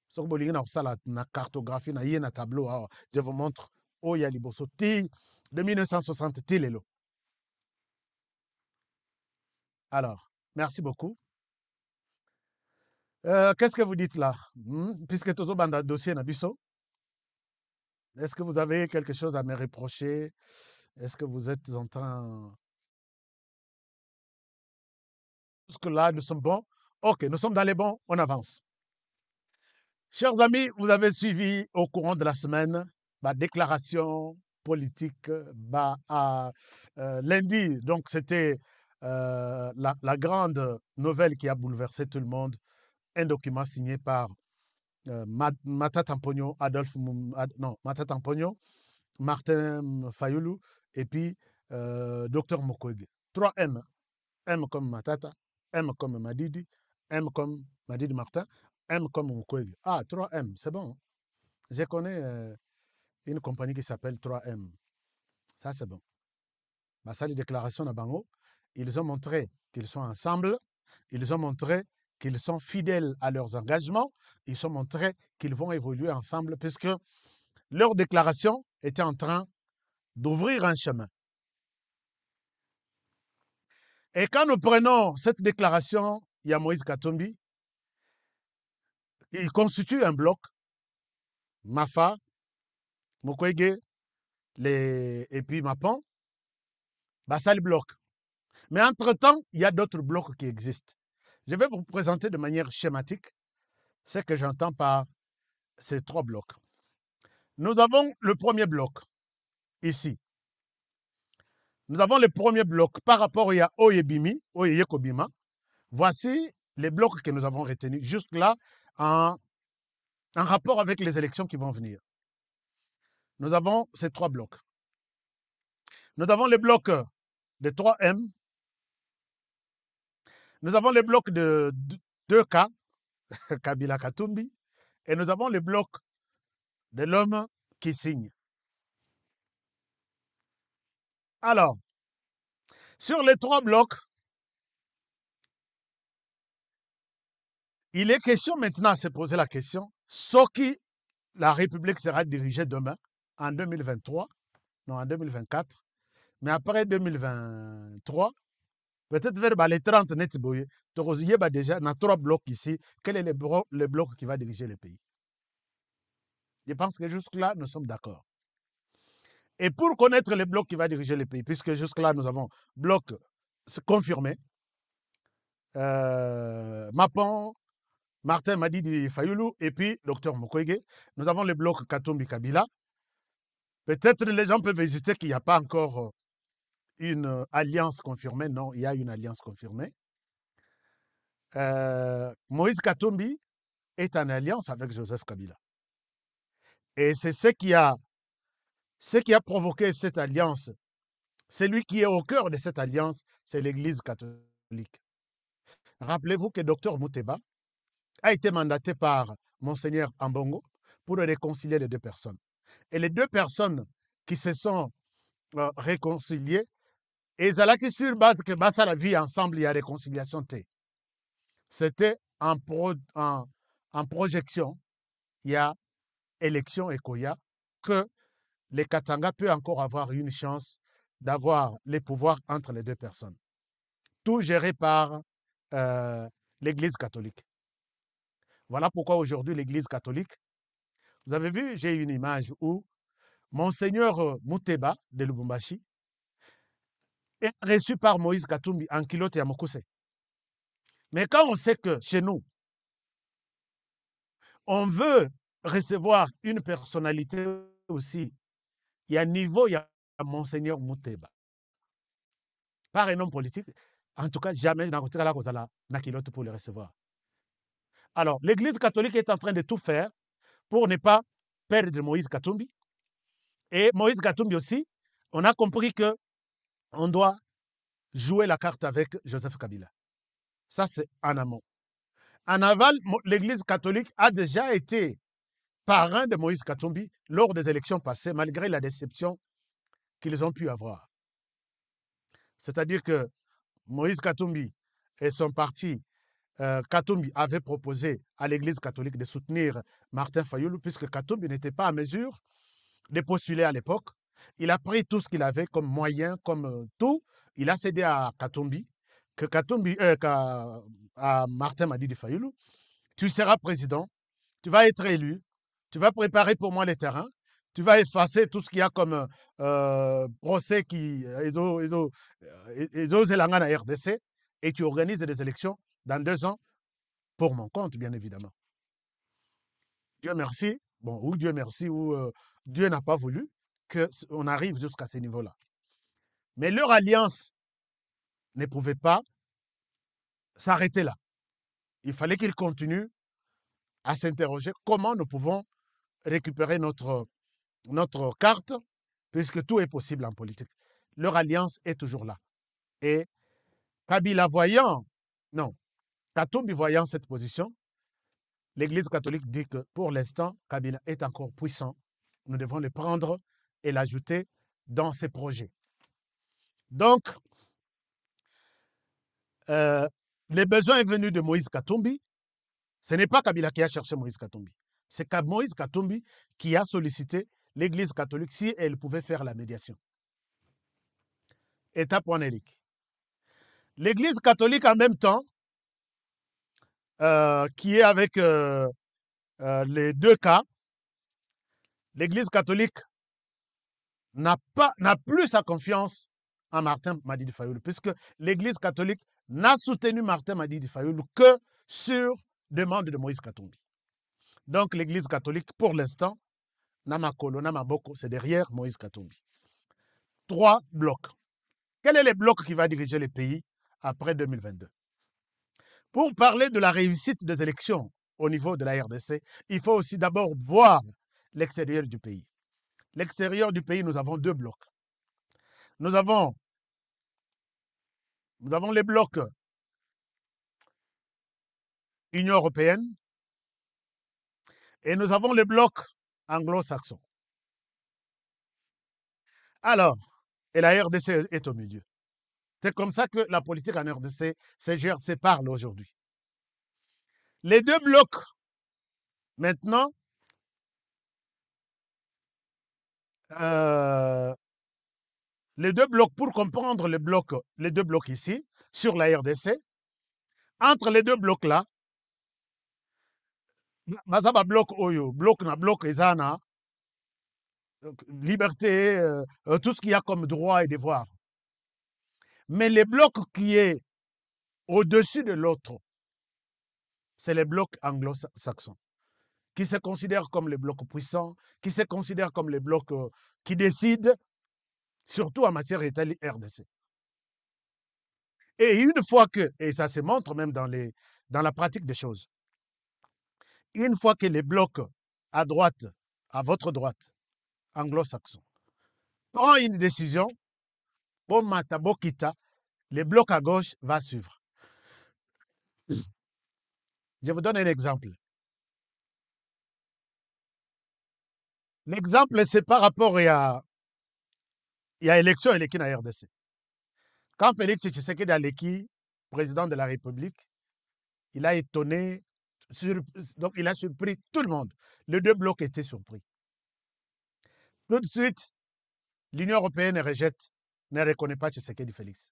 Si vous voulez la cartographie, na tableau, je vous montre Oyaliboso de 1960 Tilelo. Alors, merci beaucoup. Qu'est-ce que vous dites là? Puisque tout le dossier Nabiso, est-ce que vous avez quelque chose à me reprocher? Est-ce que vous êtes en train... Parce que là, nous sommes bons. Ok, nous sommes dans les bons, on avance. Chers amis, vous avez suivi au courant de la semaine ma déclaration politique lundi. Donc, c'était la grande nouvelle qui a bouleversé tout le monde. Un document signé par Matata Mpogno, Matata Mpogno, Martin Fayoulou et puis Dr Mukwege. 3 M. M comme Matata, M comme Madidi, M comme Madidi Martin, M comme Mukwege. Ah, 3M, c'est bon. Je connais une compagnie qui s'appelle 3M. Ça, c'est bon. Ça, les déclarations à Bango, ils ont montré qu'ils sont ensemble, ils ont montré qu'ils sont fidèles à leurs engagements, ils ont montré qu'ils vont évoluer ensemble puisque leur déclaration était en train d'ouvrir un chemin. Et quand nous prenons cette déclaration il y a Moïse Katumbi. Il constitue un bloc. Mafa, Mukwege, et puis Mapan. Ça le bloc. Mais entre-temps, il y a d'autres blocs qui existent. Je vais vous présenter de manière schématique ce que j'entends par ces 3 blocs. Nous avons le premier bloc, ici. Nous avons le premier bloc par rapport à Oyebimi, Oyekobima. Voici les blocs que nous avons retenus jusque-là en rapport avec les élections qui vont venir. Nous avons ces 3 blocs. Nous avons le bloc de 3M. Nous avons le bloc de 2K, Kabila Katumbi. Et nous avons le bloc de l'homme qui signe. Alors, sur les 3 blocs, il est question maintenant à se poser la question, ce qui la République sera dirigée demain, en 2023, non en 2024, mais après 2023, peut-être vers les 30 net boye, déjà dans 3 blocs ici, quel est le bloc qui va diriger le pays? Je pense que jusque-là, nous sommes d'accord. Et pour connaître le bloc qui va diriger le pays, puisque jusque-là, nous avons bloc confirmé, Mapan, Martin Madidi Fayoulou et puis Dr Mukwege. Nous avons le bloc Katumbi Kabila. Peut-être les gens peuvent hésiter qu'il n'y a pas encore une alliance confirmée. Non, il y a une alliance confirmée. Moïse Katumbi est en alliance avec Joseph Kabila. Et c'est ce qui a provoqué cette alliance. Celui qui est au cœur de cette alliance, c'est l'Église catholique. Rappelez-vous que Dr Mouteba a été mandaté par Monseigneur Ambongo pour réconcilier les 2 personnes. Et les 2 personnes qui se sont réconciliées, ils allaient sur base que la vie ensemble, il y a réconciliation. C'était en projection, il y a élection et Koya, que les Katanga peut encore avoir une chance d'avoir les pouvoirs entre les 2 personnes. Tout géré par l'Église catholique. Voilà pourquoi aujourd'hui l'Église catholique, vous avez vu, j'ai une image où Monseigneur Mouteba de Lubumbashi est reçu par Moïse Katumbi en Kilote ya Mokuse. Mais quand on sait que chez nous, on veut recevoir une personnalité aussi, il y a un niveau, il y a Monseigneur Mouteba. Par un homme politique, en tout cas, jamais dans la Kilote pour le recevoir. Alors, l'Église catholique est en train de tout faire pour ne pas perdre Moïse Katumbi. Et Moïse Katumbi aussi, on a compris qu'on doit jouer la carte avec Joseph Kabila. Ça, c'est en amont. En aval, l'Église catholique a déjà été parrain de Moïse Katumbi lors des élections passées, malgré la déception qu'ils ont pu avoir. C'est-à-dire que Moïse Katumbi et son parti Katumbi avait proposé à l'Église catholique de soutenir Martin Fayoulou, puisque Katumbi n'était pas en mesure de postuler à l'époque. Il a pris tout ce qu'il avait comme moyen, comme tout. Il a cédé à Katumbi, à Martin Madidi Fayoulou. Tu seras président, tu vas être élu, tu vas préparer pour moi les terrains, tu vas effacer tout ce qu'il y a comme procès qui est aux RDC et tu organises des élections dans 2 ans pour mon compte, bien évidemment. Dieu merci, ou Dieu merci, ou Dieu n'a pas voulu qu'on arrive jusqu'à ce niveau-là. Mais leur alliance ne pouvait pas s'arrêter là. Il fallait qu'ils continuent à s'interroger comment nous pouvons récupérer notre carte, puisque tout est possible en politique. Leur alliance est toujours là. Et Kabila Katumbi voyant cette position, l'Église catholique dit que pour l'instant, Kabila est encore puissant. Nous devons le prendre et l'ajouter dans ses projets. Donc, les besoins venus de Moïse Katumbi, ce n'est pas Kabila qui a cherché Moïse Katumbi. C'est Moïse Katumbi qui a sollicité l'Église catholique si elle pouvait faire la médiation. Étape onélique. L'Église catholique, en même temps, qui est avec les deux cas, l'Église catholique n'a plus sa confiance en Martin Madidi Fayulu, puisque l'Église catholique n'a soutenu Martin Madidi Fayulu que sur demande de Moïse Katumbi. Donc l'Église catholique, pour l'instant, Namakolo, Namaboko, c'est derrière Moïse Katumbi. 3 blocs. Quel est le bloc qui va diriger le pays après 2022? Pour parler de la réussite des élections au niveau de la RDC, il faut aussi d'abord voir l'extérieur du pays. L'extérieur du pays, nous avons 2 blocs. Nous avons les blocs Union européenne et nous avons les blocs anglo-saxons. Alors, et la RDC est au milieu. C'est comme ça que la politique en RDC se parle aujourd'hui. Les 2 blocs, maintenant, les 2 blocs, pour comprendre les 2 blocs ici, sur la RDC, entre les 2 blocs-là, Mazaba bloc Oyo, bloc Ezana, liberté, tout ce qu'il y a comme droit et devoir. Mais les blocs qui est au-dessus de l'autre, c'est les blocs anglo-saxons, qui se considèrent comme les blocs puissants, qui se considèrent comme les blocs qui décident, surtout en matière d'Italie RDC. Et une fois que, et ça se montre même dans la pratique des choses, une fois que les blocs à droite, à votre droite, anglo-saxons, prend une décision, Bomata Bokita, les blocs à gauche va suivre. Je vous donne un exemple. L'exemple, c'est par rapport à l'élection et l'élection à RDC. Quand Félix Tshisekedi a l'élection président de la République, il a étonné, donc il a surpris tout le monde. Les 2 blocs étaient surpris. Tout de suite, l'Union européenne ne reconnaît pas Tshisekedi Félix.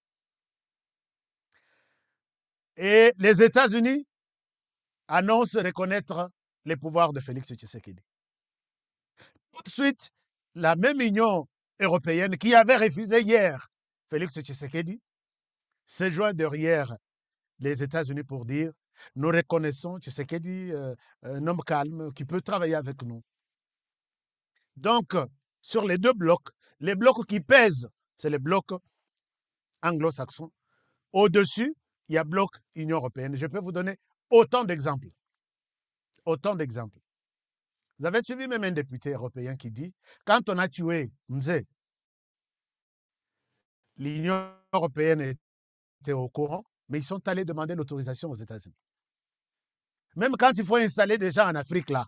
Et les États-Unis annoncent reconnaître les pouvoirs de Félix Tshisekedi. Tout de suite, la même Union européenne qui avait refusé hier Félix Tshisekedi se joint derrière les États-Unis pour dire nous reconnaissons Tshisekedi, un homme calme qui peut travailler avec nous. Donc, sur les 2 blocs, les blocs qui pèsent, c'est les blocs anglo-saxons. Au-dessus, il y a bloc Union européenne. Je peux vous donner autant d'exemples. Autant d'exemples. Vous avez suivi même un député européen qui dit, quand on a tué Mzee, l'Union européenne était au courant, mais ils sont allés demander l'autorisation aux États-Unis. Même quand il faut installer des gens en Afrique, là,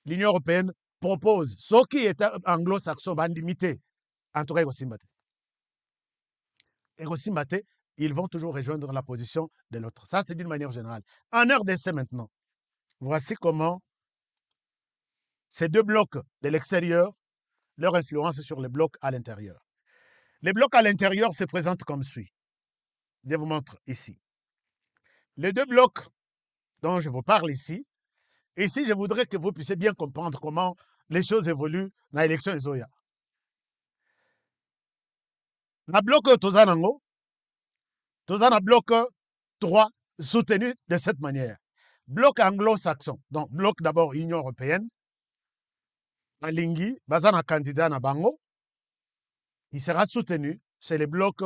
l'Union européenne propose, ce qui est anglo-saxon, va limiter, en tout cas, Egosimbate, ils vont toujours rejoindre la position de l'autre. Ça, c'est d'une manière générale. En RDC maintenant, voici comment ces 2 blocs de l'extérieur, leur influence sur les blocs à l'intérieur. Les blocs à l'intérieur se présentent comme suit. Je vous montre ici. Les 2 blocs dont je vous parle ici, je voudrais que vous puissiez bien comprendre comment les choses évoluent dans l'élection de Zoya. Le bloc Tozanango, Tozana bloc 3 soutenu de cette manière. Bloc anglo-saxon, donc bloc d'abord Union européenne, Malingi, Bazana candidat na Bango, il sera soutenu, c'est le bloc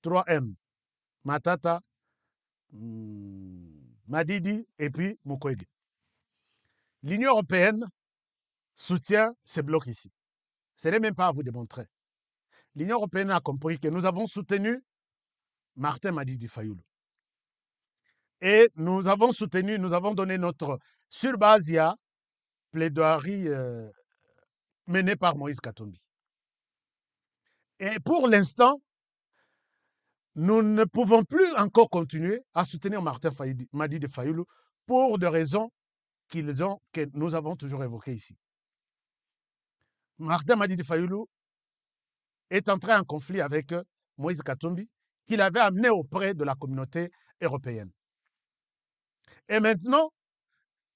3M, Matata, Madidi et puis Mukwege. L'Union européenne soutient ce bloc ici. Ce n'est même pas à vous démontrer. L'Union européenne a compris que nous avons soutenu Martin Madidi Fayulu. Et nous avons soutenu, nous avons donné notre surbasia plaidoirie menée par Moïse Katumbi. Et pour l'instant, nous ne pouvons plus encore continuer à soutenir Martin Madidi Fayulu pour des raisons que nous avons toujours évoquées ici. Martin Madidi Fayulu est entré en conflit avec Moïse Katumbi, qu'il avait amené auprès de la communauté européenne. Et maintenant,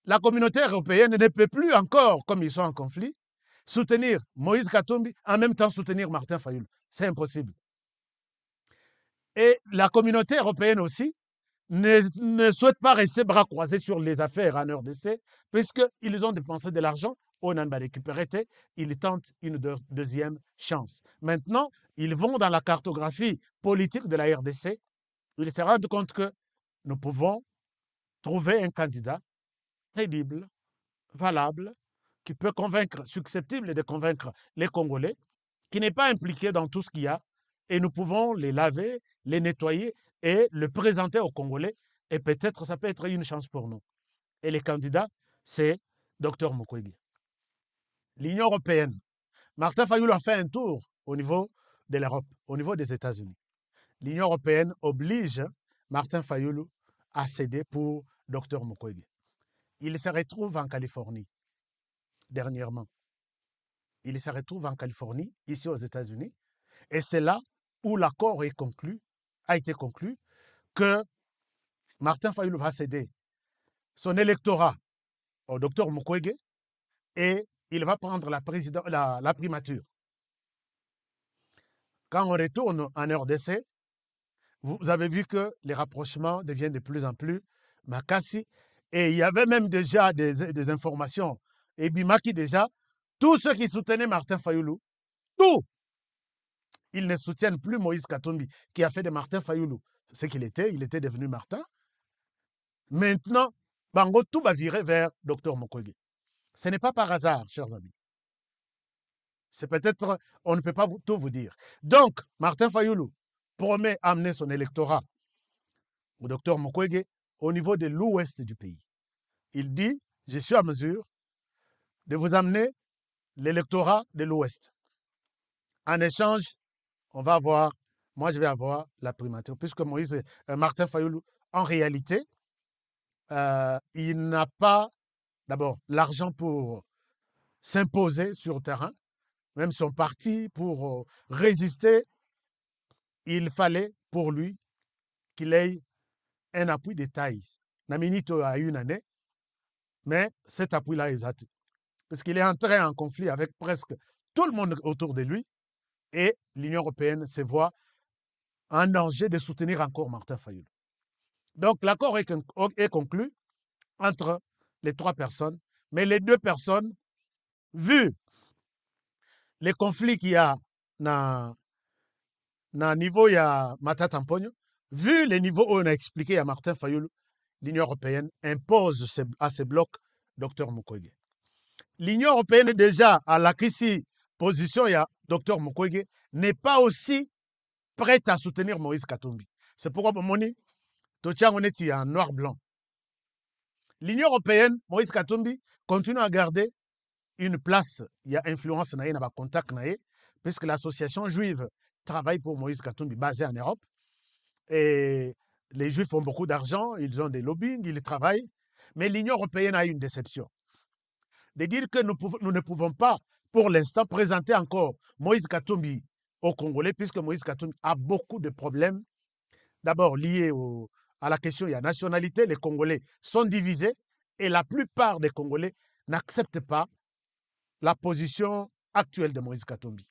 la communauté européenne ne peut plus encore, comme ils sont en conflit, soutenir Moïse Katumbi, en même temps soutenir Martin Fayoulou. C'est impossible. Et la communauté européenne aussi ne souhaite pas rester bras croisés sur les affaires en RDC, puisqu'ils ont dépensé de l'argent, on en a récupéré, ils tentent une deuxième chance. Maintenant, ils vont dans la cartographie politique de la RDC, ils se rendent compte que nous pouvons trouver un candidat crédible, valable, qui peut convaincre, susceptible de convaincre les Congolais, qui n'est pas impliqué dans tout ce qu'il y a, et nous pouvons les laver, les nettoyer et le présenter aux Congolais, et peut-être ça peut être une chance pour nous. Et les candidats, c'est Dr Mukwege. L'Union européenne, Martin Fayoulou a fait un tour au niveau de l'Europe, au niveau des États-Unis. L'Union européenne oblige Martin Fayoulou à céder pour Dr Mukwege. Il se retrouve en Californie, dernièrement. Il se retrouve en Californie, ici aux États-Unis, et c'est là où l'accord a été conclu, que Martin Fayoulou va céder son électorat au docteur Mukwege et il va prendre la primature. Quand on retourne en RDC, vous avez vu que les rapprochements deviennent de plus en plus makassi, et il y avait même déjà des informations. Et Bimaki déjà, tous ceux qui soutenaient Martin Fayoulou, tous, ils ne soutiennent plus Moïse Katumbi, qui a fait de Martin Fayoulou ce qu'il était, il était devenu Martin. Maintenant, Bango, tout va virer vers Dr Mukwege. Ce n'est pas par hasard, chers amis. C'est peut-être, on ne peut pas tout vous dire. Donc, Martin Fayoulou promet amener son électorat au Dr Mukwege au niveau de l'ouest du pays. Il dit, je suis à mesure de vous amener l'électorat de l'ouest. En échange, on va avoir, moi je vais avoir la primature, puisque Martin Fayoulou, en réalité, il n'a pas d'abord l'argent pour s'imposer sur le terrain, même son parti pour résister, il fallait pour lui qu'il ait un appui de taille. Naminito a une année, mais cet appui-là est hâte. Parce qu'il est entré en conflit avec presque tout le monde autour de lui, et l'Union européenne se voit en danger de soutenir encore Martin Fayoulou. Donc l'accord est conclu entre les trois personnes, mais les deux personnes, vu les conflits qu'il y a dans niveau il y a Matata Mponyo, vu les niveaux où on a expliqué à Martin Fayoulou, l'Union européenne impose à ces blocs Dr Mukwege. L'Union européenne déjà à la position il y a Dr Mukwege n'est pas aussi prête à soutenir Moïse Katumbi. C'est pourquoi Moni Totiang on est en noir-blanc. L'Union européenne, Moïse Katumbi, continue à garder une place, il y a influence, il y a contact, puisque l'association juive travaille pour Moïse Katumbi, basée en Europe. Et les Juifs ont beaucoup d'argent, ils ont des lobbying, ils travaillent. Mais l'Union européenne a une déception. De dire que nous ne pouvons pas, pour l'instant, présenter encore Moïse Katumbi aux Congolais, puisque Moïse Katumbi a beaucoup de problèmes. D'abord liés à la question de la nationalité, les Congolais sont divisés et la plupart des Congolais n'acceptent pas la position actuelle de Moïse Katumbi.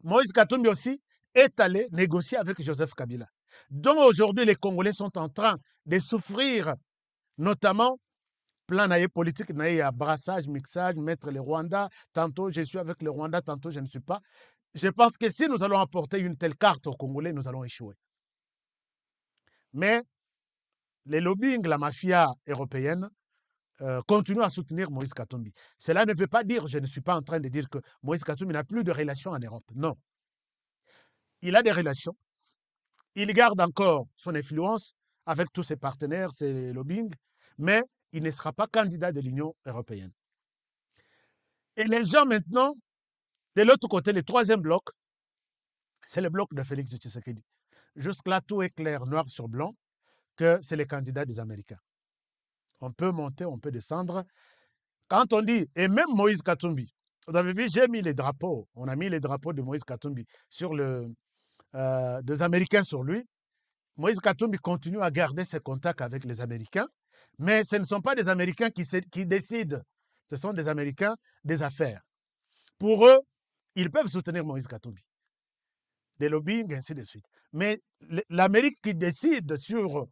Moïse Katumbi aussi est allé négocier avec Joseph Kabila. Donc aujourd'hui, les Congolais sont en train de souffrir, notamment plan politique, brassage, mixage, mettre les Rwandais, tantôt je suis avec les Rwandais, tantôt je ne suis pas. Je pense que si nous allons apporter une telle carte aux Congolais, nous allons échouer. Mais les lobbying, la mafia européenne, continuent à soutenir Moïse Katumbi. Cela ne veut pas dire, je ne suis pas en train de dire que Moïse Katumbi n'a plus de relations en Europe. Non. Il a des relations. Il garde encore son influence avec tous ses partenaires, ses lobbying, mais il ne sera pas candidat de l'Union européenne. Et les gens maintenant, de l'autre côté, le troisième bloc, c'est le bloc de Félix Tshisekedi. Jusque-là, tout est clair, noir sur blanc, que c'est les candidats des Américains. On peut monter, on peut descendre. Quand on dit, et même Moïse Katumbi, vous avez vu, j'ai mis les drapeaux, on a mis les drapeaux de Moïse Katumbi sur des Américains sur lui. Moïse Katumbi continue à garder ses contacts avec les Américains, Mais ce ne sont pas des Américains qui décident. Ce sont des Américains des affaires. Pour eux, ils peuvent soutenir Moïse Katumbi. Des lobbying, ainsi de suite. Mais l'Amérique qui décide sur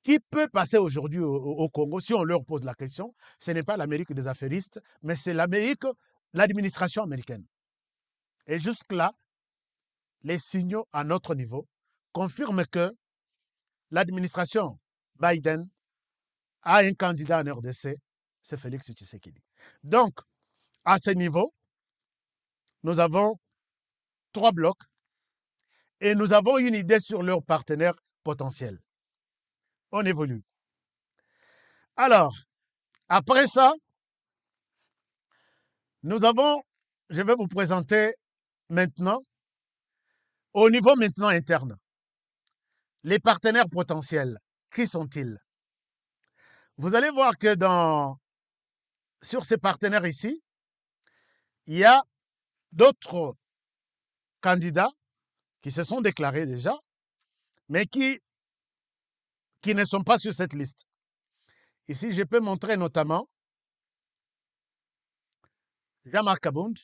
qui peut passer aujourd'hui au Congo, si on leur pose la question, ce n'est pas l'Amérique des affairistes, mais c'est l'administration américaine. Et jusque-là, les signaux à notre niveau confirment que l'administration Biden a un candidat en RDC, c'est Félix Tshisekedi. Donc, à ce niveau, nous avons 3 blocs et nous avons une idée sur leurs partenaires potentiels. On évolue. Alors, après ça, je vais vous présenter maintenant, au niveau maintenant interne, les partenaires potentiels. Qui sont-ils? Vous allez voir que sur ces partenaires ici, il y a d'autres candidats qui se sont déclarés déjà, mais qui ne sont pas sur cette liste. Ici, je peux montrer notamment Jean-Marc Abound,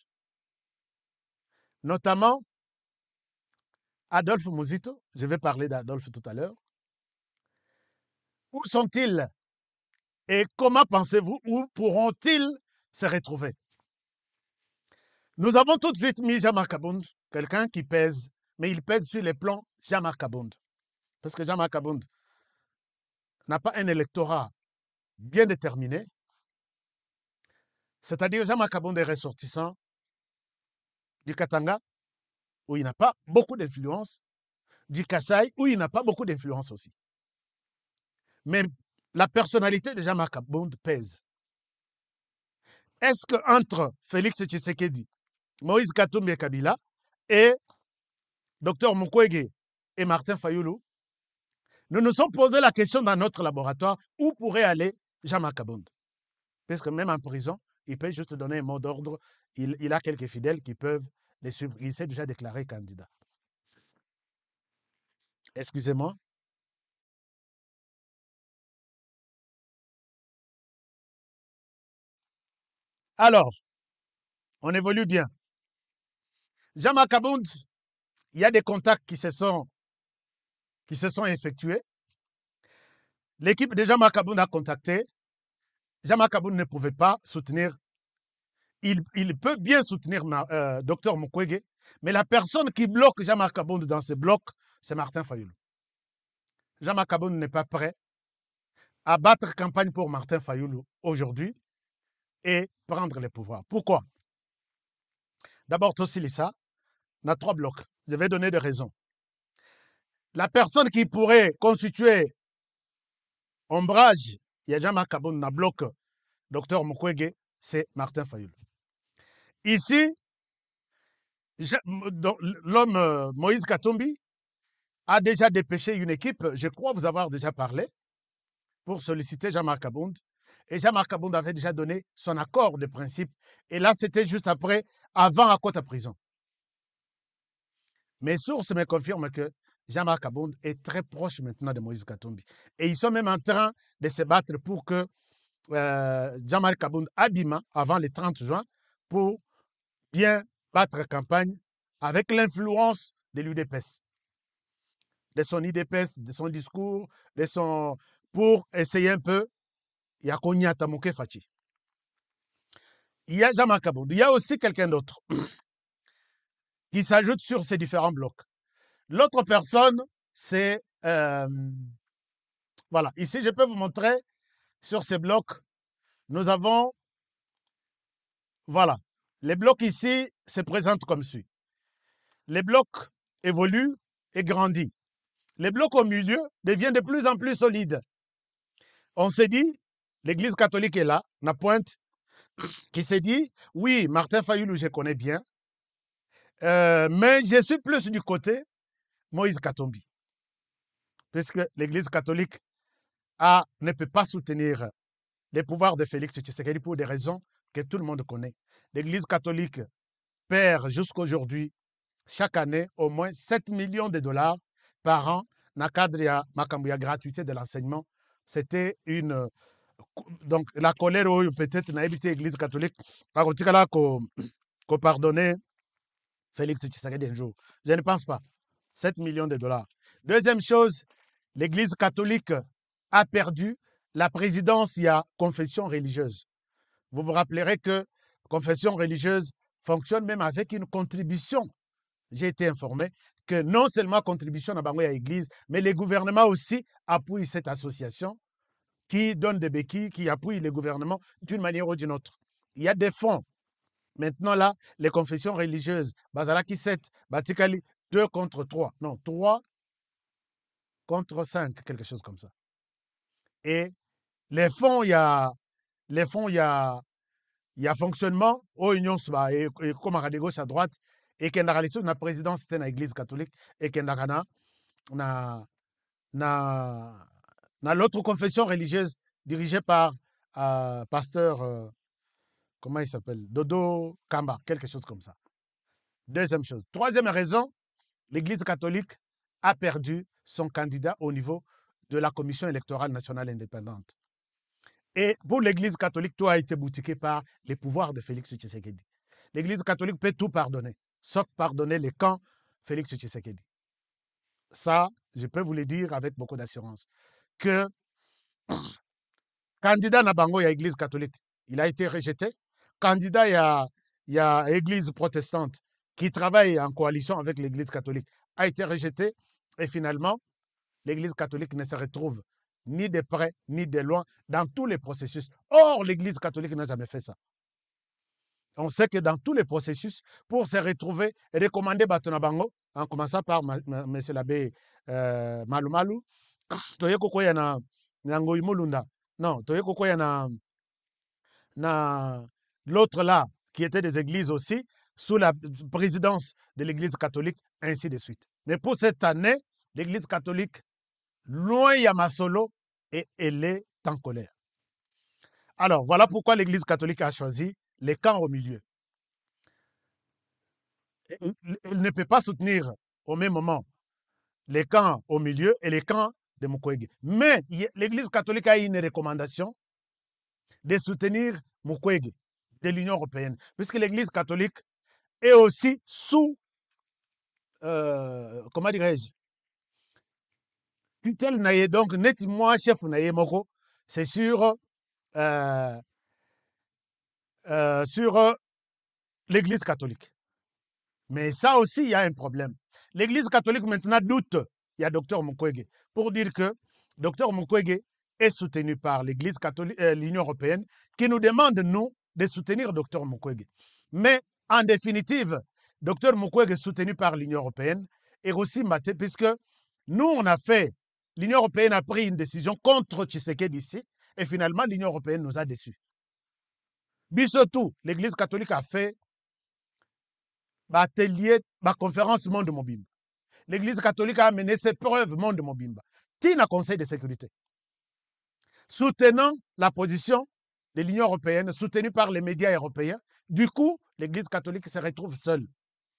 notamment Adolphe Muzito. Je vais parler d'Adolphe tout à l'heure. Où sont-ils et comment pensez-vous, où pourront-ils se retrouver? Nous avons tout de suite mis Jean-Marc Abound, quelqu'un qui pèse, mais il pèse sur les plans Jean-Marc Abound. Parce que Jean-Marc Abound n'a pas un électorat bien déterminé. C'est-à-dire Jean-Marc Abound est ressortissant du Katanga, où il n'a pas beaucoup d'influence, du Kasaï, où il n'a pas beaucoup d'influence aussi. Mais la personnalité de Jean-Marc Abound pèse. Est-ce qu'entre Félix Tshisekedi, Moïse Katumbi Kabila et Dr Mukwege et Martin Fayulu, nous nous sommes posé la question dans notre laboratoire, où pourrait aller Jean-Marc Abound? Parce que même en prison, il peut juste donner un mot d'ordre. Il a quelques fidèles qui peuvent les suivre. Il s'est déjà déclaré candidat. Excusez-moi. Alors, on évolue bien. Jean-Marc Abound, il y a des contacts qui se sont effectués. L'équipe de Jean-Marc Abound a contacté. Jean-Marc Abound ne pouvait pas soutenir. Il peut bien soutenir Dr Mukwege, mais la personne qui bloque Jean-Marc Abound dans ce bloc, c'est Martin Fayulu. Jean-Marc Abound n'est pas prêt à battre campagne pour Martin Fayulu aujourd'hui et prendre les pouvoirs. Pourquoi? D'abord, Tossilissa n'a 3 blocs. Je vais donner des raisons. La personne qui pourrait constituer ombrage, il y a Jean-Marc Abound dans bloc Dr Mukwege, c'est Martin Fayulu. Ici, l'homme Moïse Katumbi a déjà dépêché une équipe, je crois vous avoir déjà parlé, pour solliciter Jean-Marc Abound. Et Jean-Marc Abound avait déjà donné son accord de principe. Et là, c'était juste après, avant à Kota prison. Mes sources me confirment que Jean-Marc Abound est très proche maintenant de Moïse Katumbi. Et ils sont même en train de se battre pour que Jean-Marc Abound abîme avant le 30 juin pour bien battre campagne avec l'influence de l'UDPS, de son IDPS, de son discours, pour essayer un peu. Il y a Konyata Mouké Fachi. Il y a Jean-Marc Abound. Il y a aussi quelqu'un d'autre qui s'ajoute sur ces différents blocs. L'autre personne, c'est... voilà, ici, je peux vous montrer sur ces blocs. Nous avons... Voilà, les blocs ici se présentent comme suit. Les blocs évoluent et grandissent. Les blocs au milieu deviennent de plus en plus solides. On s'est dit, l'Église catholique est là, na pointe, qui s'est dit, oui, Martin Fayulu, je connais bien, mais je suis plus du côté Moïse Katumbi. Puisque l'Église catholique ne peut pas soutenir les pouvoirs de Félix Tshisekedi pour des raisons que tout le monde connaît. L'Église catholique perd jusqu'à aujourd'hui, chaque année, au moins 7 millions de dollars par an dans le cadre de la gratuité de l'enseignement c'était une... Donc, la colère, peut-être, n'a évité l'Église catholique, qu'on pardonner Félix Tshisekedi un jour. Je ne pense pas. 7 millions de dollars. Deuxième chose, l'Église catholique a perdu la présidence, il y a confession religieuse. Vous vous rappellerez que confession religieuse fonctionne même avec une contribution. J'ai été informé que non seulement contribution à Bangoya Église, mais les gouvernements aussi appuient cette association qui donne des béquilles, qui appuie les gouvernements d'une manière ou d'une autre. Il y a des fonds. Maintenant, là, les confessions religieuses, Bazalaki 7, Batikali 2 contre 3. Non, 3 contre 5, quelque chose comme ça. Et les fonds, il y a fonctionnement aux unions et comme à gauche à droite et qu'il y a la présidence de l'église catholique et qu'il y a l'autre confession religieuse dirigée par pasteur, comment il s'appelle, Dodo Kamba, quelque chose comme ça. Deuxième chose. Troisième raison, l'église catholique a perdu son candidat au niveau de la commission électorale nationale indépendante. Et pour l'église catholique, tout a été boutiqué par les pouvoirs de Félix Tshisekedi. L'église catholique peut tout pardonner, sauf pardonner les camps Félix Tshisekedi. Ça, je peux vous le dire avec beaucoup d'assurance, que candidat Nabango, il y a l'église catholique, il a été rejeté. Candidat, il y a l'église protestante qui travaille en coalition avec l'église catholique, a été rejeté. Et finalement, l'église catholique ne se retrouve ni de près, ni de loin, dans tous les processus. Or, l'église catholique n'a jamais fait ça. On sait que dans tous les processus, pour se retrouver, recommander Batonabango, en commençant par M. l'abbé Malumalu, Toyeko na Ngoy Mulunda. Non, Toyeko na l'autre là, qui était des églises aussi, sous la présidence de l'église catholique, ainsi de suite. Mais pour cette année, l'église catholique, loin Yamasolo, et elle est en colère. Alors, voilà pourquoi l'église catholique a choisi les camps au milieu. Elle ne peut pas soutenir au même moment les camps au milieu et les camps de Mukwege. Mais l'église catholique a une recommandation de soutenir Mukwege de l'Union européenne, puisque l'église catholique est aussi sous, comment dirais-je, tutelle naye, donc net moi chef naye moko, c'est sur l'église catholique. Mais ça aussi, il y a un problème. L'église catholique maintenant doute, il y a Dr Mukwege, pour dire que Dr Mukwege est soutenu par l'église catholique, l'Union européenne, qui nous demande, nous, de soutenir Dr Mukwege. Mais en définitive, Dr Mukwege soutenu par l'Union européenne est aussi maté, puisque nous, on a fait, l'Union européenne a pris une décision contre Tshisekedi ici, et finalement, l'Union européenne nous a déçus. Bissotou, l'église catholique a fait atelier, conférence Monde Mobimba. L'église catholique a mené ses preuves Monde Mobimba. Tina Conseil de sécurité. Soutenant la position de l'Union européenne, soutenue par les médias européens. Du coup, l'église catholique se retrouve seule.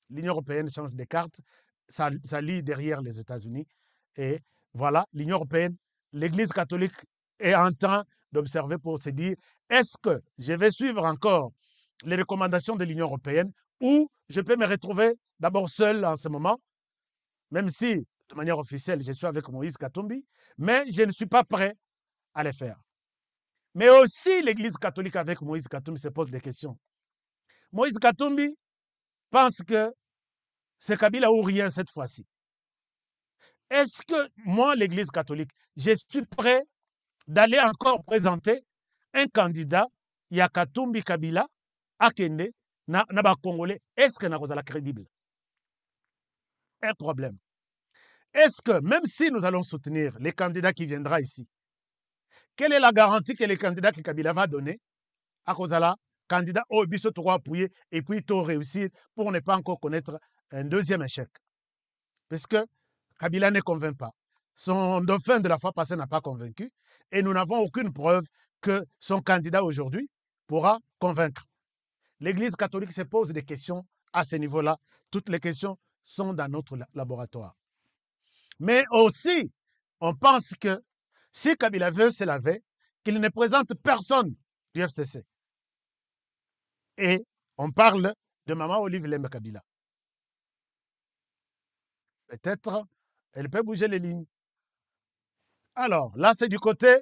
L'Union européenne change de cartes, ça lie derrière les États-Unis. Et voilà, l'Union européenne, l'église catholique est en train d'observer pour se dire, est-ce que je vais suivre encore les recommandations de l'Union européenne ou je peux me retrouver d'abord seul en ce moment, même si, de manière officielle, je suis avec Moïse Katumbi, mais je ne suis pas prêt à le faire. Mais aussi, l'Église catholique avec Moïse Katumbi se pose des questions. Moïse Katumbi pense que c'est Kabila ou rien cette fois-ci. Est-ce que moi, l'Église catholique, je suis prêt d'aller encore présenter un candidat, Yakatumbi Kabila, à Kende, na Congolais, est-ce que c'est crédible? Un problème. Est-ce que, même si nous allons soutenir les candidats qui viendront ici, quelle est la garantie que les candidats que Kabila va donner à Kozala, candidat au biso to appuyer et puis tout réussir pour ne pas encore connaître un deuxième échec? Puisque Kabila ne convainc pas. Son dauphin de la fois passée n'a pas convaincu et nous n'avons aucune preuve que son candidat aujourd'hui pourra convaincre. L'Église catholique se pose des questions à ce niveau-là. Toutes les questions sont dans notre laboratoire. Mais aussi, on pense que Si Kabila veut se laver, qu'il ne présente personne du FCC. Et on parle de Maman Olive Lembe Kabila. Peut-être, elle peut bouger les lignes. Alors, là, c'est du côté,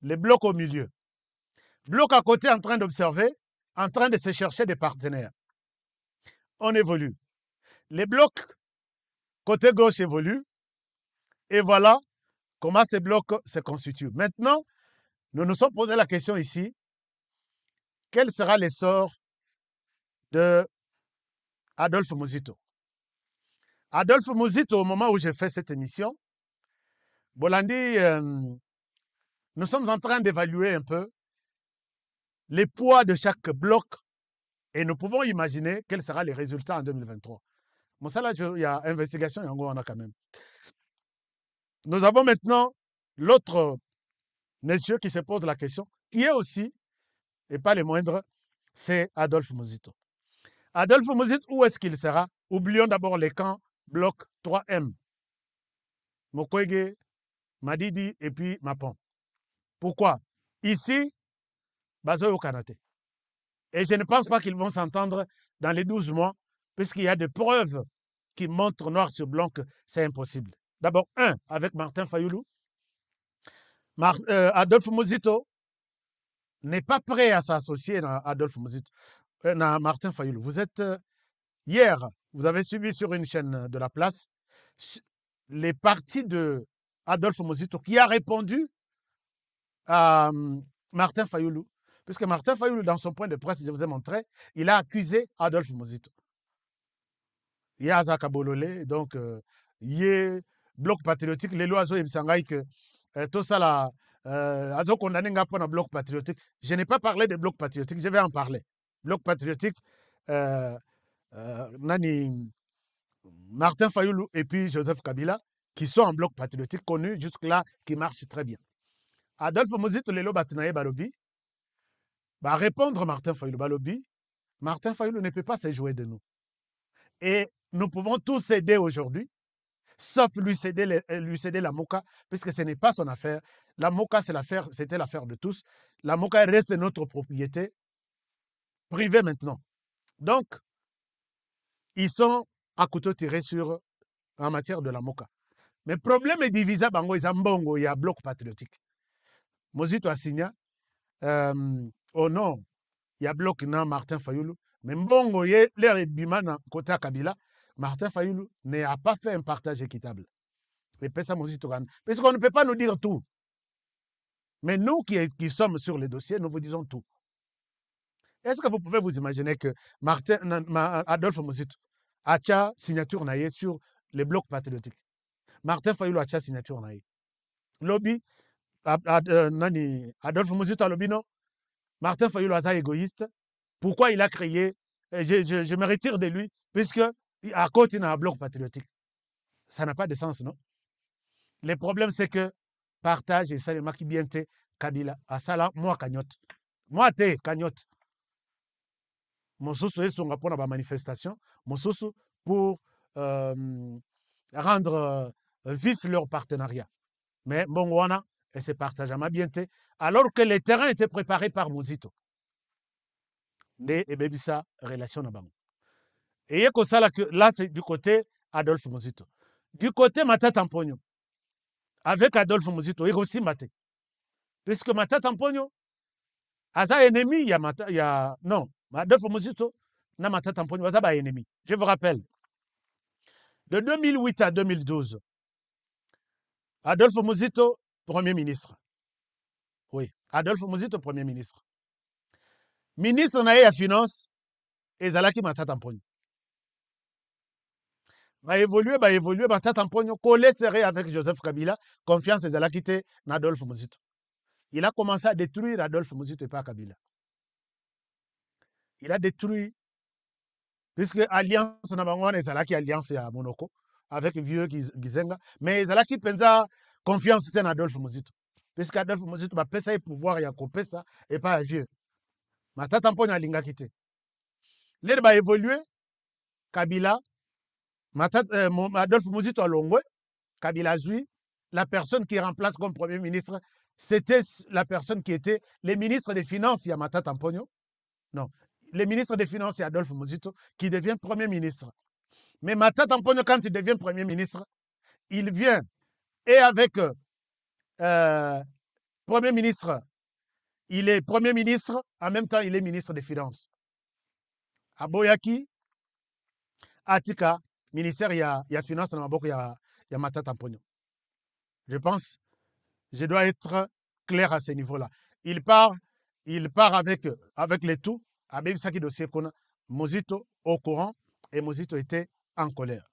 les blocs au milieu. Bloc à côté en train d'observer, en train de se chercher des partenaires. On évolue. Les blocs côté gauche évoluent. Et voilà comment ces blocs se constituent. Maintenant, nous nous sommes posé la question ici, quel sera l'essor de Adolphe Muzito? Adolphe Muzito, au moment où j'ai fait cette émission, Bolandi, nous sommes en train d'évaluer un peu les poids de chaque bloc et nous pouvons imaginer quels seront les résultats en 2023. Bon, ça là, il y a investigation, on a quand même. Nous avons maintenant l'autre monsieur qui se pose la question, qui est aussi, et pas les moindres, c'est Adolphe Muzito. Adolphe Muzito, où est-ce qu'il sera? Oublions d'abord les camps bloc 3M. Mokwege, Madidi et puis Mapon. Pourquoi? Ici, Bazoyo Kanate. Et je ne pense pas qu'ils vont s'entendre dans les 12 mois, puisqu'il y a des preuves qui montrent noir sur blanc que c'est impossible. D'abord, avec Martin Fayoulou. Adolphe Muzito n'est pas prêt à s'associer à Adolphe Muzito, à Martin Fayoulou. Vous êtes, hier, vous avez suivi sur une chaîne de la place les parties de Adolphe Muzito qui a répondu à Martin Fayoulou. Puisque Martin Fayoulou, dans son point de presse, je vous ai montré, il a accusé Adolphe Muzito. Il y a Azaka Bololé, donc, il y a bloc patriotique, les lois et que tout ça là, Azo condamné pour un bloc patriotique. Je n'ai pas parlé de bloc patriotique, je vais en parler. Bloc patriotique, Nani, Martin Fayoulou et puis Joseph Kabila, qui sont en bloc patriotique connu jusque-là, qui marche très bien. Adolphe Muzito, Lelo Batinaye Balobi, va répondre Martin Fayoulou Balobi. Martin Fayoulou ne peut pas se jouer de nous. Et nous pouvons tous aider aujourd'hui, sauf lui céder la MOCA, puisque ce n'est pas son affaire. La MOCA, c'était l'affaire de tous. La MOCA reste notre propriété privée maintenant. Donc, ils sont à couteau tiré en matière de la MOCA. Mais le problème est divisé, il y a un bloc patriotique. Muzito a signé, oh non, il y a un bloc dans Martin Fayoulou, mais Mbongo, l'air Bimana, côté Kabila, Martin Fayoulou n'a pas fait un partage équitable. Parce qu'on ne peut pas nous dire tout. Mais nous qui sommes sur les dossiers, nous vous disons tout. Est-ce que vous pouvez vous imaginer que Adolphe Muzito a une signature sur les blocs patriotiques? Martin Fayoulou a une signature naïe. Lobby, Adolphe Muzito a lobby, non? Martin Fayoulou est égoïste. Pourquoi il a créé? Je me retire de lui, puisque à côté, il y a un bloc patriotique. Ça n'a pas de sens, non? Le problème, c'est que partage et ça, le maki bien te Kabila. À ça là, moi, cagnotte. Moi, te cagnotte. Mon sous est sur la manifestation. Mon sous pour rendre vif leur partenariat. Mais bon, voilà, et c'est partagé à ma bien te. Alors que les terrains étaient préparés par Muzito. Et bien, ça, relation à Bango. Et là, c'est du côté Adolphe Muzito. Du côté Matata Mpogno, avec Adolphe Muzito, il y a aussi Maté. Puisque Matata Mpogno, Aza ennemi, il y a non, Adolphe Muzito, n'a Matata Mpogno, Aza ba ennemi. Je vous rappelle, de 2008 à 2012, Adolphe Muzito, Premier ministre. Oui, Adolphe Muzito, Premier ministre. Ministre na ya finance, Ezalaki Matata Mpogno. Va évoluer, Matata Mpogno, collé serré avec Joseph Kabila, confiance Ezalaki te Adolphe Muzito. Il a commencé à détruire Adolphe Muzito et pas Kabila. Il a détruit, puisque Alliance Nabangon Ezalaki Alliance à Monoko, avec vieux Gizenga, mais Ezalaki pensa confiance c'était Adolphe Muzito. Puisque Adolphe Muzito va pesa et pouvoir, il y a coupé ça, et pas vieux. Matata Mpogno a linga quitté. L'aide va évoluer, Kabila, Adolphe Muzito a longwe, Kabila zui, la personne qui remplace comme Premier ministre, c'était la personne qui était le ministre des Finances, Yamata Tamponyo. Non, le ministre des Finances, c'est Adolphe Muzito, qui devient Premier ministre. Mais Mata Tamponyo, quand il devient Premier ministre, il vient et avec Premier ministre, il est Premier ministre, en même temps, il est ministre des Finances. Aboyaki, Atika, ministère, il y a Finances, il y a Mata Tamponyo. Je pense, je dois être clair à ce niveau-là. Il part avec les tout, avec Saki dossier qu'on a, Muzito au courant, et Muzito était en colère.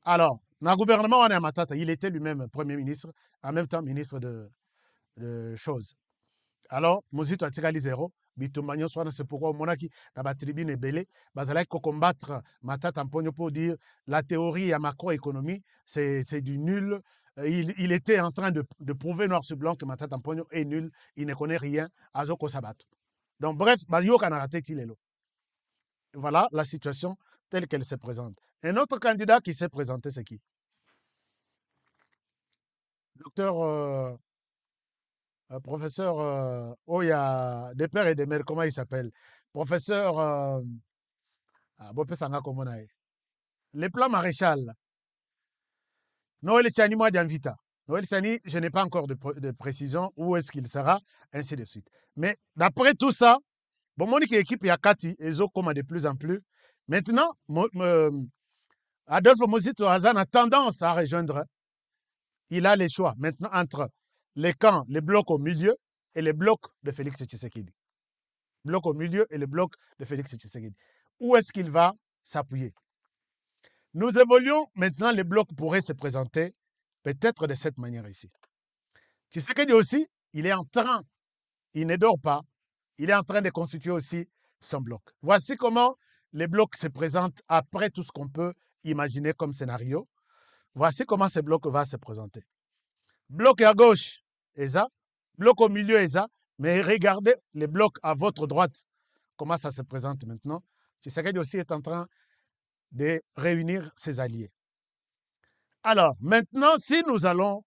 Alors, dans le gouvernement, on est à Matata, il était lui-même Premier ministre, en même temps ministre de choses. Alors, Muzito a tiré zéro, Bitumbanyo soit c'est pourquoi Monaki, dans la tribune est belée, Bazalai ko combattre Matata Tamponyo pour dire la théorie à macroéconomie, c'est du nul. Il était en train de prouver noir sur blanc que Matata Tamponyo est nul, il ne connaît rien, Azoko Sabato. Donc, bref, Bayo Kanarate Tilelo. Voilà la situation telle qu'elle se présente. Un autre candidat qui s'est présenté, c'est qui? Docteur, professeur, oh, il y a des pères et des mères, comment il s'appelle? Professeur, le plan maréchal. Noël Tchani, moi, d'Anvita. Noël Tchani, je n'ai pas encore de précision où est-ce qu'il sera, ainsi de suite. Mais d'après tout ça, bon, mon équipe, il y a Kati, et Zokoma de plus en plus. Maintenant, Adolphe Muzito Hazan a tendance à rejoindre. Il a les choix maintenant entre les camps, les blocs au milieu et les blocs de Félix Tshisekedi. Blocs au milieu et les blocs de Félix Tshisekedi. Où est-ce qu'il va s'appuyer? Nous évoluons maintenant, les blocs pourraient se présenter peut-être de cette manière ici. Tshisekedi aussi, il est en train, il ne dort pas, il est en train de constituer aussi son bloc. Voici comment les blocs se présentent après tout ce qu'on peut imaginer comme scénario. Voici comment ce bloc va se présenter. Bloc à gauche, ESA. Bloc au milieu, ESA. Mais regardez les blocs à votre droite. Comment ça se présente maintenant? Tshisekedi aussi est en train de réunir ses alliés. Alors, maintenant, si nous allons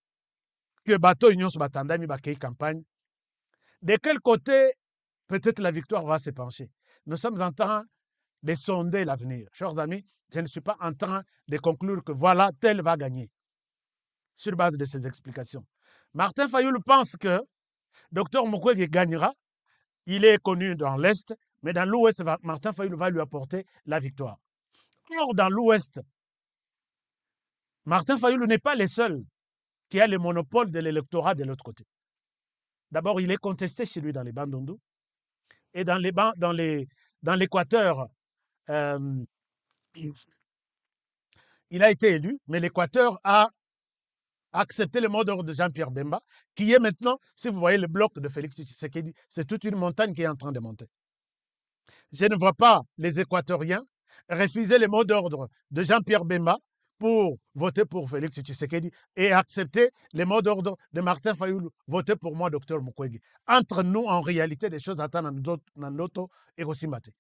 que Bateau Union sur Batandami Bakei campagne, de quel côté peut-être la victoire va se pencher? Nous sommes en train de sonder l'avenir. Chers amis, je ne suis pas en train de conclure que voilà, tel va gagner. Sur base de ces explications. Martin Fayoulou pense que Dr Mukwege gagnera. Il est connu dans l'Est, mais dans l'Ouest, Martin Fayoulou va lui apporter la victoire. Or, dans l'Ouest, Martin Fayoulou n'est pas le seul qui a le monopole de l'électorat de l'autre côté. D'abord, il est contesté chez lui dans les Bandundu. Et dans l'Équateur, il a été élu, mais l'Équateur a accepté le mot d'ordre de Jean-Pierre Bemba, qui est maintenant, si vous voyez le bloc de Félix Tshisekedi, c'est toute une montagne qui est en train de monter. Je ne vois pas les Équatoriens refuser le mot d'ordre de Jean-Pierre Bemba pour voter pour Félix Tshisekedi et accepter les mots d'ordre de Martin Fayoulou, voter pour moi, Dr Mukwege. Entre nous, en réalité, des choses attendent dans notre Erosimbate.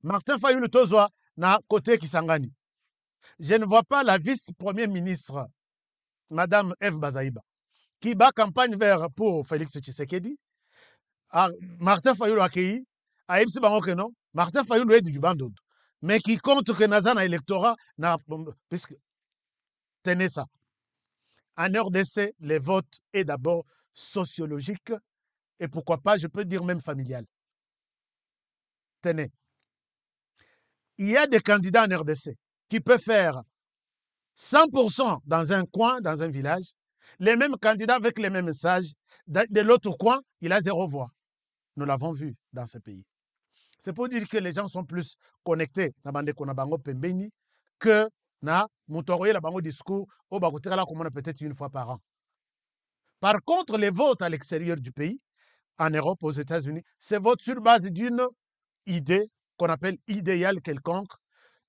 Martin Fayoulou Tozwa, na côté Kisangani. Je ne vois pas la vice-première ministre, Madame Eve Bazaïba, qui bat campagne vers pour Félix Tshisekedi. Martin Fayoulou accueilli, à Ebsi Bango Martin Fayoulou est du Bandund, mais qui compte que Nazana électorat, puisque tenez ça. En RDC, les votes est d'abord sociologique et pourquoi pas, je peux dire même familial. Tenez. Il y a des candidats en RDC qui peuvent faire 100% dans un coin, dans un village, les mêmes candidats avec les mêmes messages. De l'autre coin, il a 0 voix. Nous l'avons vu dans ce pays. C'est pour dire que les gens sont plus connectés na bande kona bango pembeni que na mutoroye la bango discours au bakotira la commune peut-être une fois par an. Par contre, les votes à l'extérieur du pays, en Europe, aux États-Unis, c'est vote sur base d'une idée qu'on appelle idéal quelconque.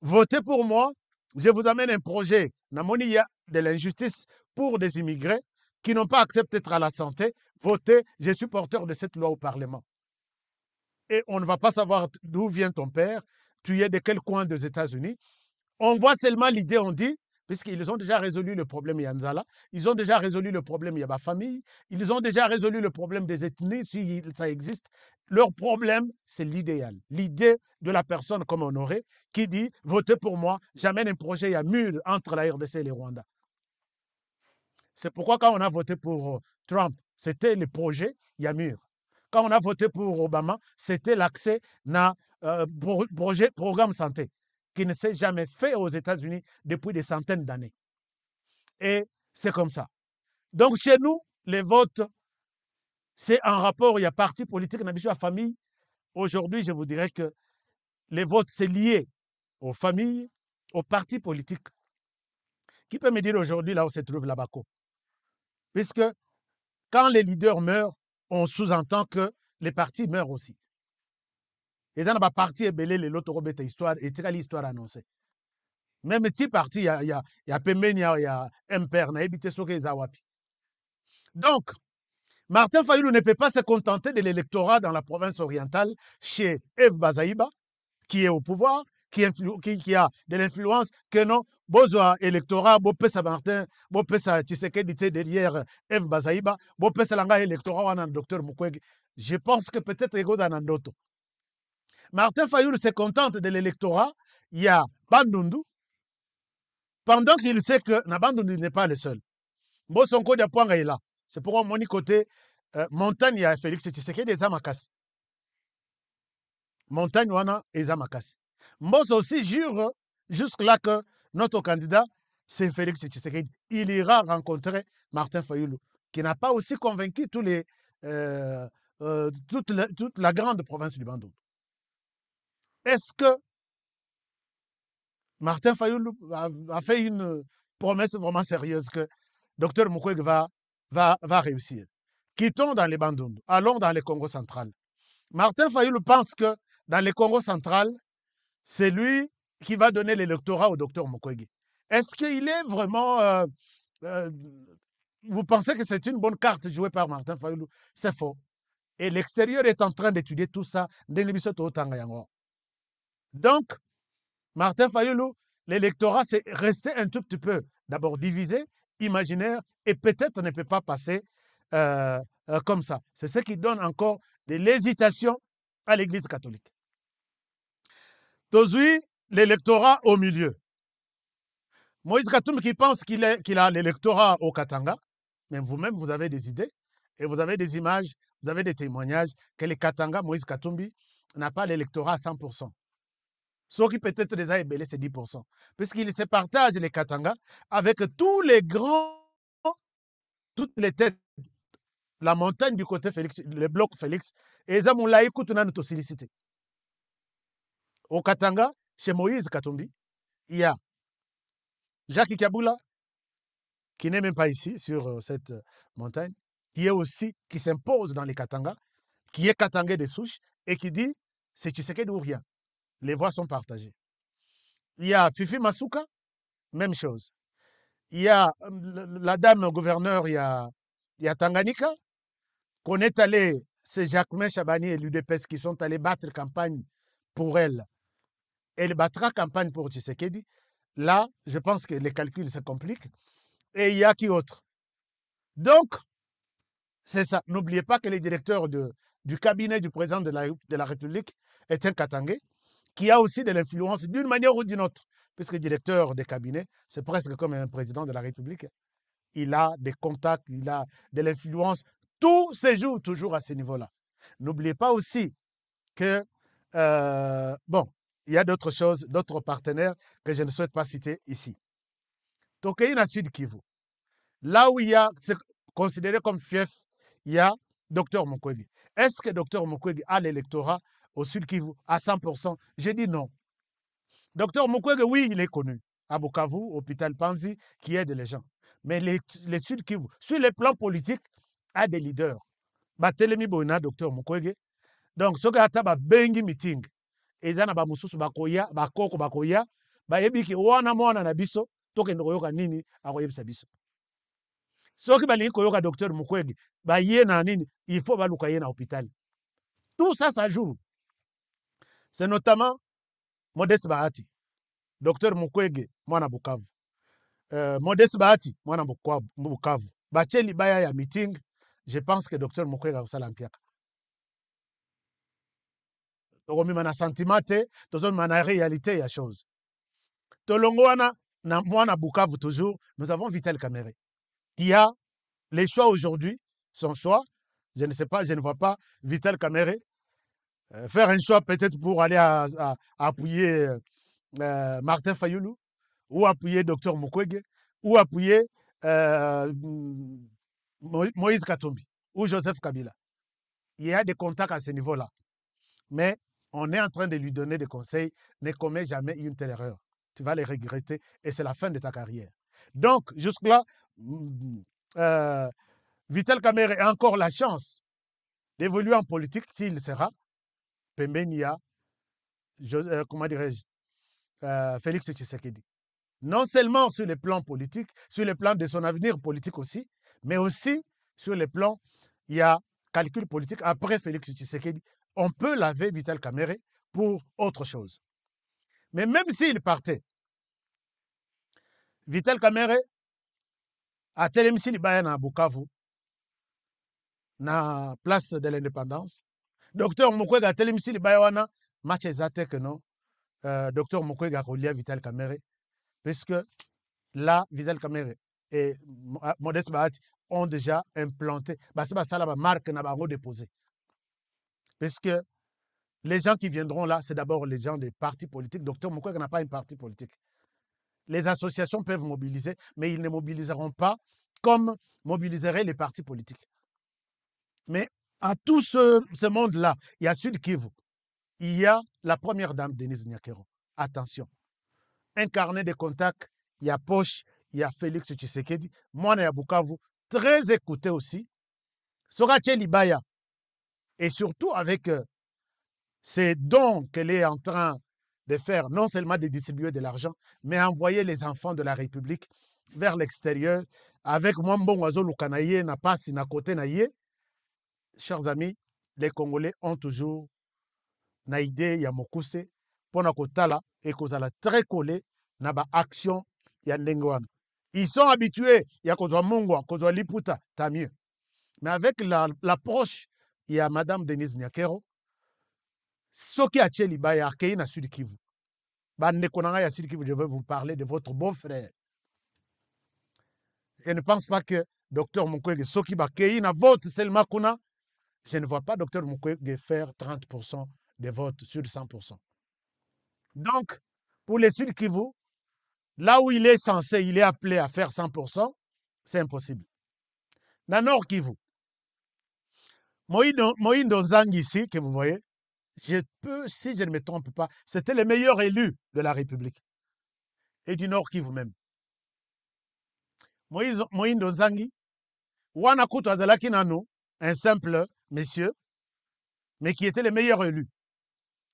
Votez pour moi, je vous amène un projet, Namonia, de l'injustice pour des immigrés qui n'ont pas accepté d'être à la santé. Votez, je suis porteur de cette loi au Parlement. Et on ne va pas savoir d'où vient ton père, tu es de quel coin des États-Unis. On voit seulement l'idée, on dit, puisqu'ils ont déjà résolu le problème Yanzala, ils ont déjà résolu le problème Yaba famille, ils ont déjà résolu le problème des ethnies, si ça existe. Leur problème, c'est l'idéal, l'idée de la personne comme Honoré, qui dit « Votez pour moi, j'amène un projet, il y a mur entre la RDC et le Rwanda ». C'est pourquoi quand on a voté pour Trump, c'était le projet, il y a mur. Quand on a voté pour Obama, c'était l'accès à programme santé, qui ne s'est jamais fait aux États-Unis depuis des centaines d'années. Et c'est comme ça. Donc chez nous, les votes, c'est en rapport, il y a parti politique, il y a famille. Aujourd'hui, je vous dirais que les votes, c'est lié aux familles, aux partis politiques. Qui peut me dire aujourd'hui là où se trouve Labako? Puisque quand les leaders meurent, on sous-entend que les partis meurent aussi. Et dans le parti, il y a l'autre histoire, et c'est l'histoire annoncée. Même petit parti, il y a Pemenia, il y a MPR, il y a Zawapi. Donc, Martin Fayulu ne peut pas se contenter de l'électorat dans la province orientale chez Eve Bazaïba, qui est au pouvoir, qui a de l'influence, que non, besoin électorat, Bopesa Martin, Bopesa Tshisekedi derrière Eve Bazaïba, Bopesa Langa électorat, on a un docteur Mukwege. Je pense que peut-être il y a un autre. Martin Fayulu se contente de l'électorat, il y a Bandundu, pendant qu'il sait que Bandundu n'est pas le seul. Bosonko Diapwanga est là. C'est pourquoi mon côté, montagne, il y a Félix Tshisekedi et Zamakasi. Montagne, wana et Zamakasi. Mbos aussi jure jusque-là que notre candidat, c'est Félix Tshisekedi. Il ira rencontrer Martin Fayulu, qui n'a pas aussi convaincu toute la grande province du Bandundu. Est-ce que Martin Fayulu a fait une promesse vraiment sérieuse que Dr Mukwege va réussir? Quittons dans les Bandundu, allons dans le Congo central. Martin Fayulu pense que dans le Congo central, c'est lui qui va donner l'électorat au Dr Mukwege. Est-ce qu'il est vraiment... vous pensez que c'est une bonne carte jouée par Martin Fayulu? C'est faux. Et l'extérieur est en train d'étudier tout ça. Donc, Martin Fayulu, l'électorat, c'est resté un tout petit peu, d'abord divisé, imaginaire, et peut-être ne peut pas passer comme ça. C'est ce qui donne encore de l'hésitation à l'Église catholique. Aujourd'hui, l'électorat au milieu. Moïse Katumbi qui pense qu'il a l'électorat au Katanga, mais vous-même, vous avez des idées, et vous avez des images, vous avez des témoignages que le Katanga, Moïse Katumbi, n'a pas l'électorat à 100%. Ce qui peut-être déjà est belé, c'est 10%. Puisqu'il se partage les Katanga avec tous les grands, toutes les têtes, la montagne du côté Félix, le bloc Félix, et Zamoulaï Koutounan notre sollicité. Au Katanga, chez Moïse Katumbi, il y a Jacques Kabula, qui n'est même pas ici, sur cette montagne, qui s'impose dans les Katanga, qui est Katangais des souches, et qui dit, c'est Tshisekedi ou rien. Les voix sont partagées. Il y a Fifi Masuka, même chose. Il y a la dame gouverneur, il y a Tanganyika, qu'on est allé, c'est Jacquemin Chabani et l'UDPS qui sont allés battre campagne pour elle. Elle battra campagne pour Tshisekedi. Là, je pense que les calculs se compliquent. Et il y a qui autre? Donc, c'est ça. N'oubliez pas que le directeur du cabinet du président de la République est un Katangais, qui a aussi de l'influence d'une manière ou d'une autre, puisque le directeur des cabinets, c'est presque comme un président de la République. Il a des contacts, il a de l'influence. Tout se joue toujours à ce niveau-là. N'oubliez pas aussi que, il y a d'autres choses, d'autres partenaires que je ne souhaite pas citer ici. Tokeina Sud Kivu, là où il y a, c'est considéré comme fief, il y a Dr Mukwege. Est-ce que Dr Mukwege a l'électorat au Sud Kivu à 100%? J'ai dit non. Dr Mukwege, oui, il est connu. À Bukavu, hôpital Panzi, qui aide les gens. Mais les Sud Kivu, sur le plan politique, a des leaders. Batelemi Boina, Dr Mukwege. Donc, ce qui a bengi meeting, ezana ba mususu bakoya, bakoko bakoya, bayebi ki wana mwana na biso, toke ndokoyoka nini akoyebisa biso. Soki balingi koyoka Dr Mukwege, baye na nini, il faut baluka ye na hôpital. Tout ça, ça joue. C'est notamment Modeste Bahati, Dr Mukwege, mwana Bukavu. Modeste Bahati, mwana Bukavu. Bache libaya ya meeting, je pense que Dr Mukwege akosala mpiaka. Tokomima na sentiment te, tozomima na réalité ya chose. Tolongo wana na mwana Bukavu toujours, nous avons Vital Kamerhe. Il y a les choix aujourd'hui, son choix, je ne sais pas, je ne vois pas Vital Kamerhe faire un choix peut-être pour aller appuyer Martin Fayoulou, ou appuyer Dr Mukwege, ou appuyer Moïse Katumbi, ou Joseph Kabila. Il y a des contacts à ce niveau-là. Mais on est en train de lui donner des conseils. Ne commets jamais une telle erreur. Tu vas les regretter et c'est la fin de ta carrière. Donc, jusque-là, Vital Kamerhe a encore la chance d'évoluer en politique s'il sera. Pembenia, comment dirais-je, Félix Tshisekedi. Non seulement sur le plan politique, sur le plan de son avenir politique aussi, mais aussi sur le plan, il y a calcul politique. Après Félix Tshisekedi, on peut laver Vital Kamerhe pour autre chose. Mais même s'il partait, Vital Kamerhe a telemisi libaya na Bukavu, na place de l'indépendance. Docteur Mukwege a telemisi libaya wana, match ezate que non. Docteur Mukwege a relié Vital Kamerhe, puisque là, Vital Kamerhe et Modeste Bahati ont déjà implanté, c'est la marque na bango déposé. Puisque les gens qui viendront là, c'est d'abord les gens des partis politiques. Docteur Mukwege n'a pas un parti politique. Les associations peuvent mobiliser, mais ils ne mobiliseront pas comme mobiliseraient les partis politiques. Mais à tout ce monde-là, il y a Sud Kivu, il y a la première dame Denise Nyakero. Attention, un carnet de contacts, il y a Poche, il y a Félix Tshisekedi, moi il y a Bukavu, très écouté aussi. Sorache Libaya, et surtout avec ces dons qu'elle est en train de faire, non seulement de distribuer de l'argent, mais envoyer les enfants de la République vers l'extérieur, avec Mwambon Wazo Lukanaye, na pasi na côté naye. Chers amis, les Congolais ont toujours na idée ya mokuse pona kotala et kozala très collé na ba action ya ndengwana. Ils sont habitués ya kozwa mungwa, kozwa liputa, tant mieux. Mais avec l'approche ya Madame Denise Nyakero, soki atie libaya akei na Sud Kivu. Bandeko na ya Sud Kivu, je vais vous parler de votre beau-frère. Je ne pense pas que Dr Mukwege soki bakei na vote seulement kuna. Je ne vois pas Dr Mukwege faire 30% des votes sur 100%. Donc, pour les Sud Kivu, là où il est censé, il est appelé à faire 100%, c'est impossible. Dans Nord Kivu, Moïndo Nzangi ici, que vous voyez, je peux, si je ne me trompe pas, c'était le meilleur élu de la République. Et du Nord Kivu même. Moïndo Nzangi, Wana Kutu Azalaki Nano, un simple monsieur, mais qui était le meilleur élu.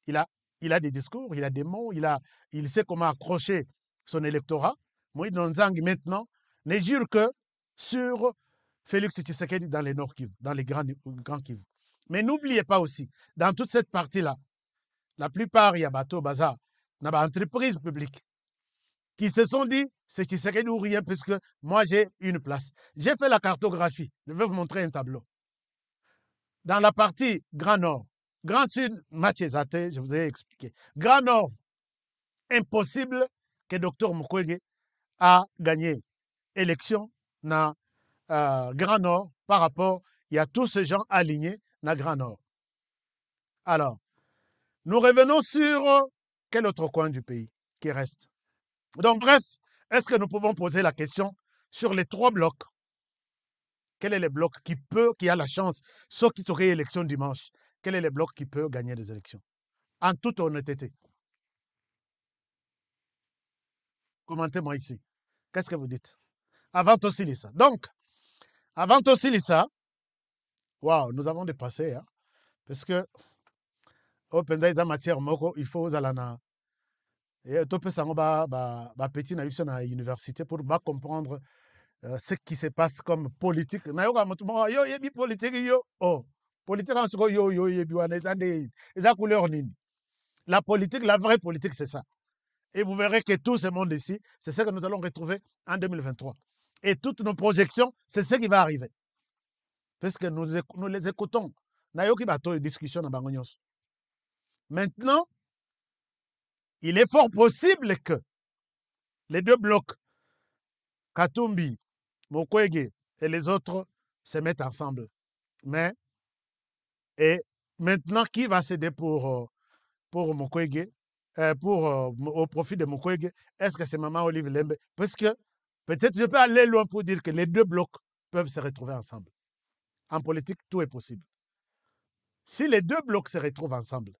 Il a des discours, il a des mots, il sait comment accrocher son électorat. Moïse Nzangi maintenant ne jure que sur Félix Tshisekedi dans les Nord Kivu, dans les grands Kivu. Mais n'oubliez pas aussi, dans toute cette partie-là, la plupart, il y a bateau, bazar, il y a des entreprises publiques qui se sont dit, c'est Tshisekedi ou rien, puisque moi j'ai une place. J'ai fait la cartographie, je vais vous montrer un tableau. Dans la partie Grand Nord, Grand Sud, Matchezate, je vous ai expliqué. Grand Nord, impossible que Dr Mukwege a gagné élection dans Grand Nord par rapport, il y a tous ces gens alignés dans Grand Nord. Alors, nous revenons sur quel autre coin du pays qui reste. Donc, bref, est-ce que nous pouvons poser la question sur les trois blocs? Quel est le bloc qui a la chance, sauf qui aurait élection dimanche, quel est le bloc qui peut gagner des élections? En toute honnêteté. Commentez-moi ici. Qu'est-ce que vous dites? Avant aussi Lissa. Donc, avant aussi Lissa, waouh, nous avons dépassé. Hein, parce que, au Penda, matière moko, il faut aux alana. Et tout peut s'en petit na université pour comprendre ce qui se passe comme politique. Na yo yebi politique yo. Oh, politique en soi yo yebi wana ezande eza couleur nini. La politique, la vraie politique, c'est ça. Et vous verrez que tout ce monde ici, c'est ce que nous allons retrouver en 2023. Et toutes nos projections, c'est ce qui va arriver. Parce que nous les écoutons. Nayoki bato discussion na bango nyonso. Maintenant, il est fort possible que les deux blocs, Katumbi, Mukwege et les autres, se mettent ensemble. Mais, et maintenant, qui va céder pour Mukwege, au profit de Mukwege? Est-ce que c'est Maman Olive Lembe? Parce que peut-être je peux aller loin pour dire que les deux blocs peuvent se retrouver ensemble. En politique, tout est possible. Si les deux blocs se retrouvent ensemble,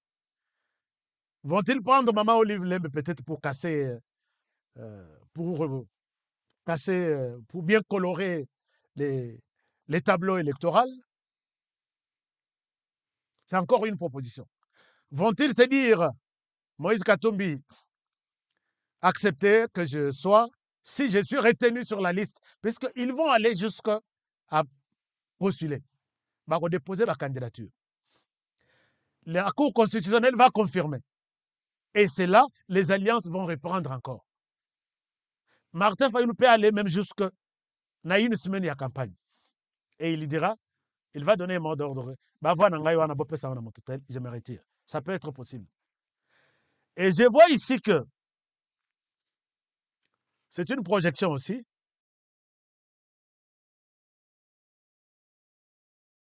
vont-ils prendre Maman Olive Lembe peut-être pour casser, pour bien colorer les tableaux électoraux? C'est encore une proposition. Vont-ils se dire, Moïse Katumbi, accepter que je sois, si je suis retenu sur la liste, puisqu'ils vont aller jusqu'à postuler, va déposer ma candidature. La Cour constitutionnelle va confirmer. Et c'est là, les alliances vont reprendre encore. Martin Fayulu peut aller même jusqu'à une semaine de campagne. Et il dira, il va donner un mot d'ordre. Je me retire. Ça peut être possible. Et je vois ici que c'est une projection aussi.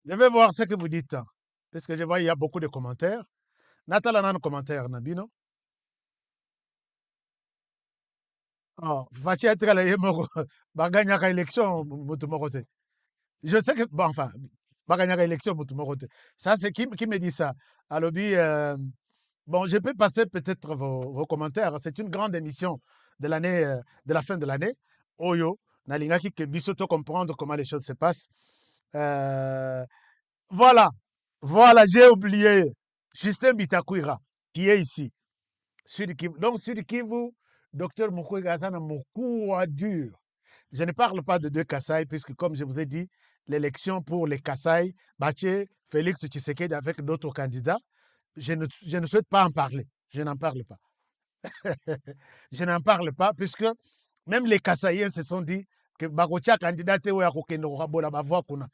Je vais voir ce que vous dites. Parce que je vois il y a beaucoup de commentaires. Nathalie a un commentaire, Nabino. Oh, Fachi a tiré la élection, je sais que, bon, enfin, élection, ça, c'est qui me dit ça? Alors, bon, je peux passer peut-être vos commentaires. C'est une grande émission de l'année, de la fin de l'année. Oyo, Nalingaki, que Bisoto comprendre comment les choses se passent. Voilà, j'ai oublié Justin Bitakuira, qui est ici. Donc, Sud Kivu, docteur Mukwege Azana Moukoua dur. Je ne parle pas de deux Kassai, puisque, comme je vous ai dit, l'élection pour les Kassai, Baché, Félix Tshisekedi avec d'autres candidats, je ne souhaite pas en parler. Je n'en parle pas. Je n'en parle pas, puisque même les Kassaïens se sont dit que Bakotia candidat ou Yakokendo Rabola Bavoa Kuna.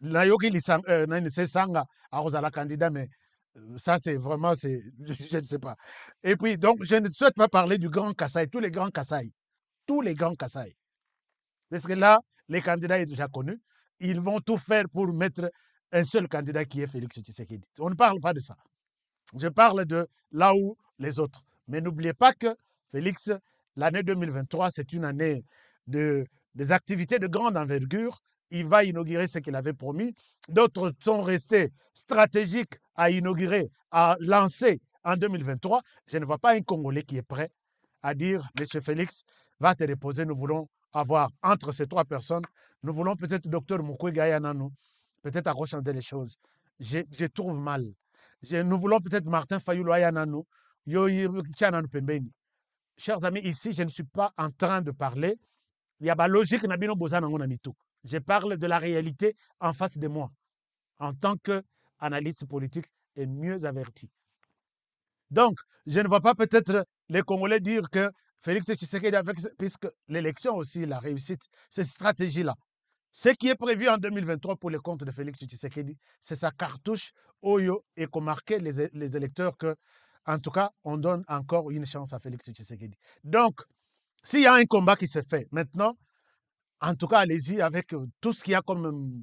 Nayoki Sanga a la candidat, mais ça, c'est vraiment, je ne sais pas. Et puis, donc, je ne souhaite pas parler du grand Kassai, tous les grands Kassai. Tous les grands Kassai. Parce que là, les candidats sont déjà connus. Ils vont tout faire pour mettre un seul candidat qui est Félix Tshisekedi. On ne parle pas de ça. Je parle de là où les autres. Mais n'oubliez pas que Félix, l'année 2023, c'est une année des activités de grande envergure. Il va inaugurer ce qu'il avait promis. D'autres sont restés stratégiques à inaugurer, à lancer en 2023. Je ne vois pas un Congolais qui est prêt à dire, Monsieur Félix, va te reposer, nous voulons avoir entre ces trois personnes, nous voulons peut-être Dr Mukwege Ayananou, peut-être à rechanter les choses. Je trouve mal. Nous voulons peut-être Martin Fayulu Ayananou, Pembeni. Chers amis, ici, je ne suis pas en train de parler. Il y a la logique Nabino Bozan Mitou. Je parle de la réalité en face de moi, en tant qu'analyste politique et mieux averti. Donc, je ne vois pas peut-être les Congolais dire que Félix Tshisekedi, puisque l'élection aussi, la réussite, cette stratégie-là. Ce qui est prévu en 2023 pour les comptes de Félix Tshisekedi, c'est sa cartouche Oyo et qu'on marquait les électeurs que, en tout cas, on donne encore une chance à Félix Tshisekedi. Donc, s'il y a un combat qui se fait maintenant, en tout cas, allez-y avec tout ce qu'il y a comme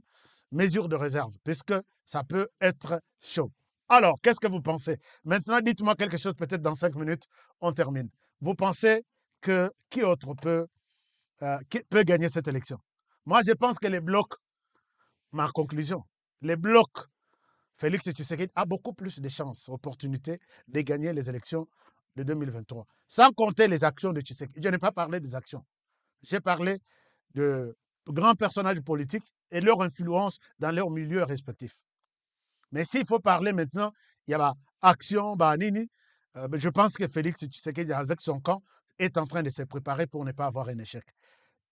mesure de réserve, puisque ça peut être chaud. Alors, qu'est-ce que vous pensez? Maintenant, dites-moi quelque chose, peut-être dans 5 minutes, on termine. Vous pensez que qui autre peut gagner cette élection? Moi, je pense que les blocs, ma conclusion, les blocs, Félix Tshisekedi a beaucoup plus de chances, opportunités de gagner les élections de 2023. Sans compter les actions de Tshisekedi. Je n'ai pas parlé des actions. J'ai parlé de grands personnages politiques et leur influence dans leurs milieux respectifs. Mais s'il faut parler maintenant, il y a action, Nini, je pense que Félix Tshisekedi, avec son camp, est en train de se préparer pour ne pas avoir un échec.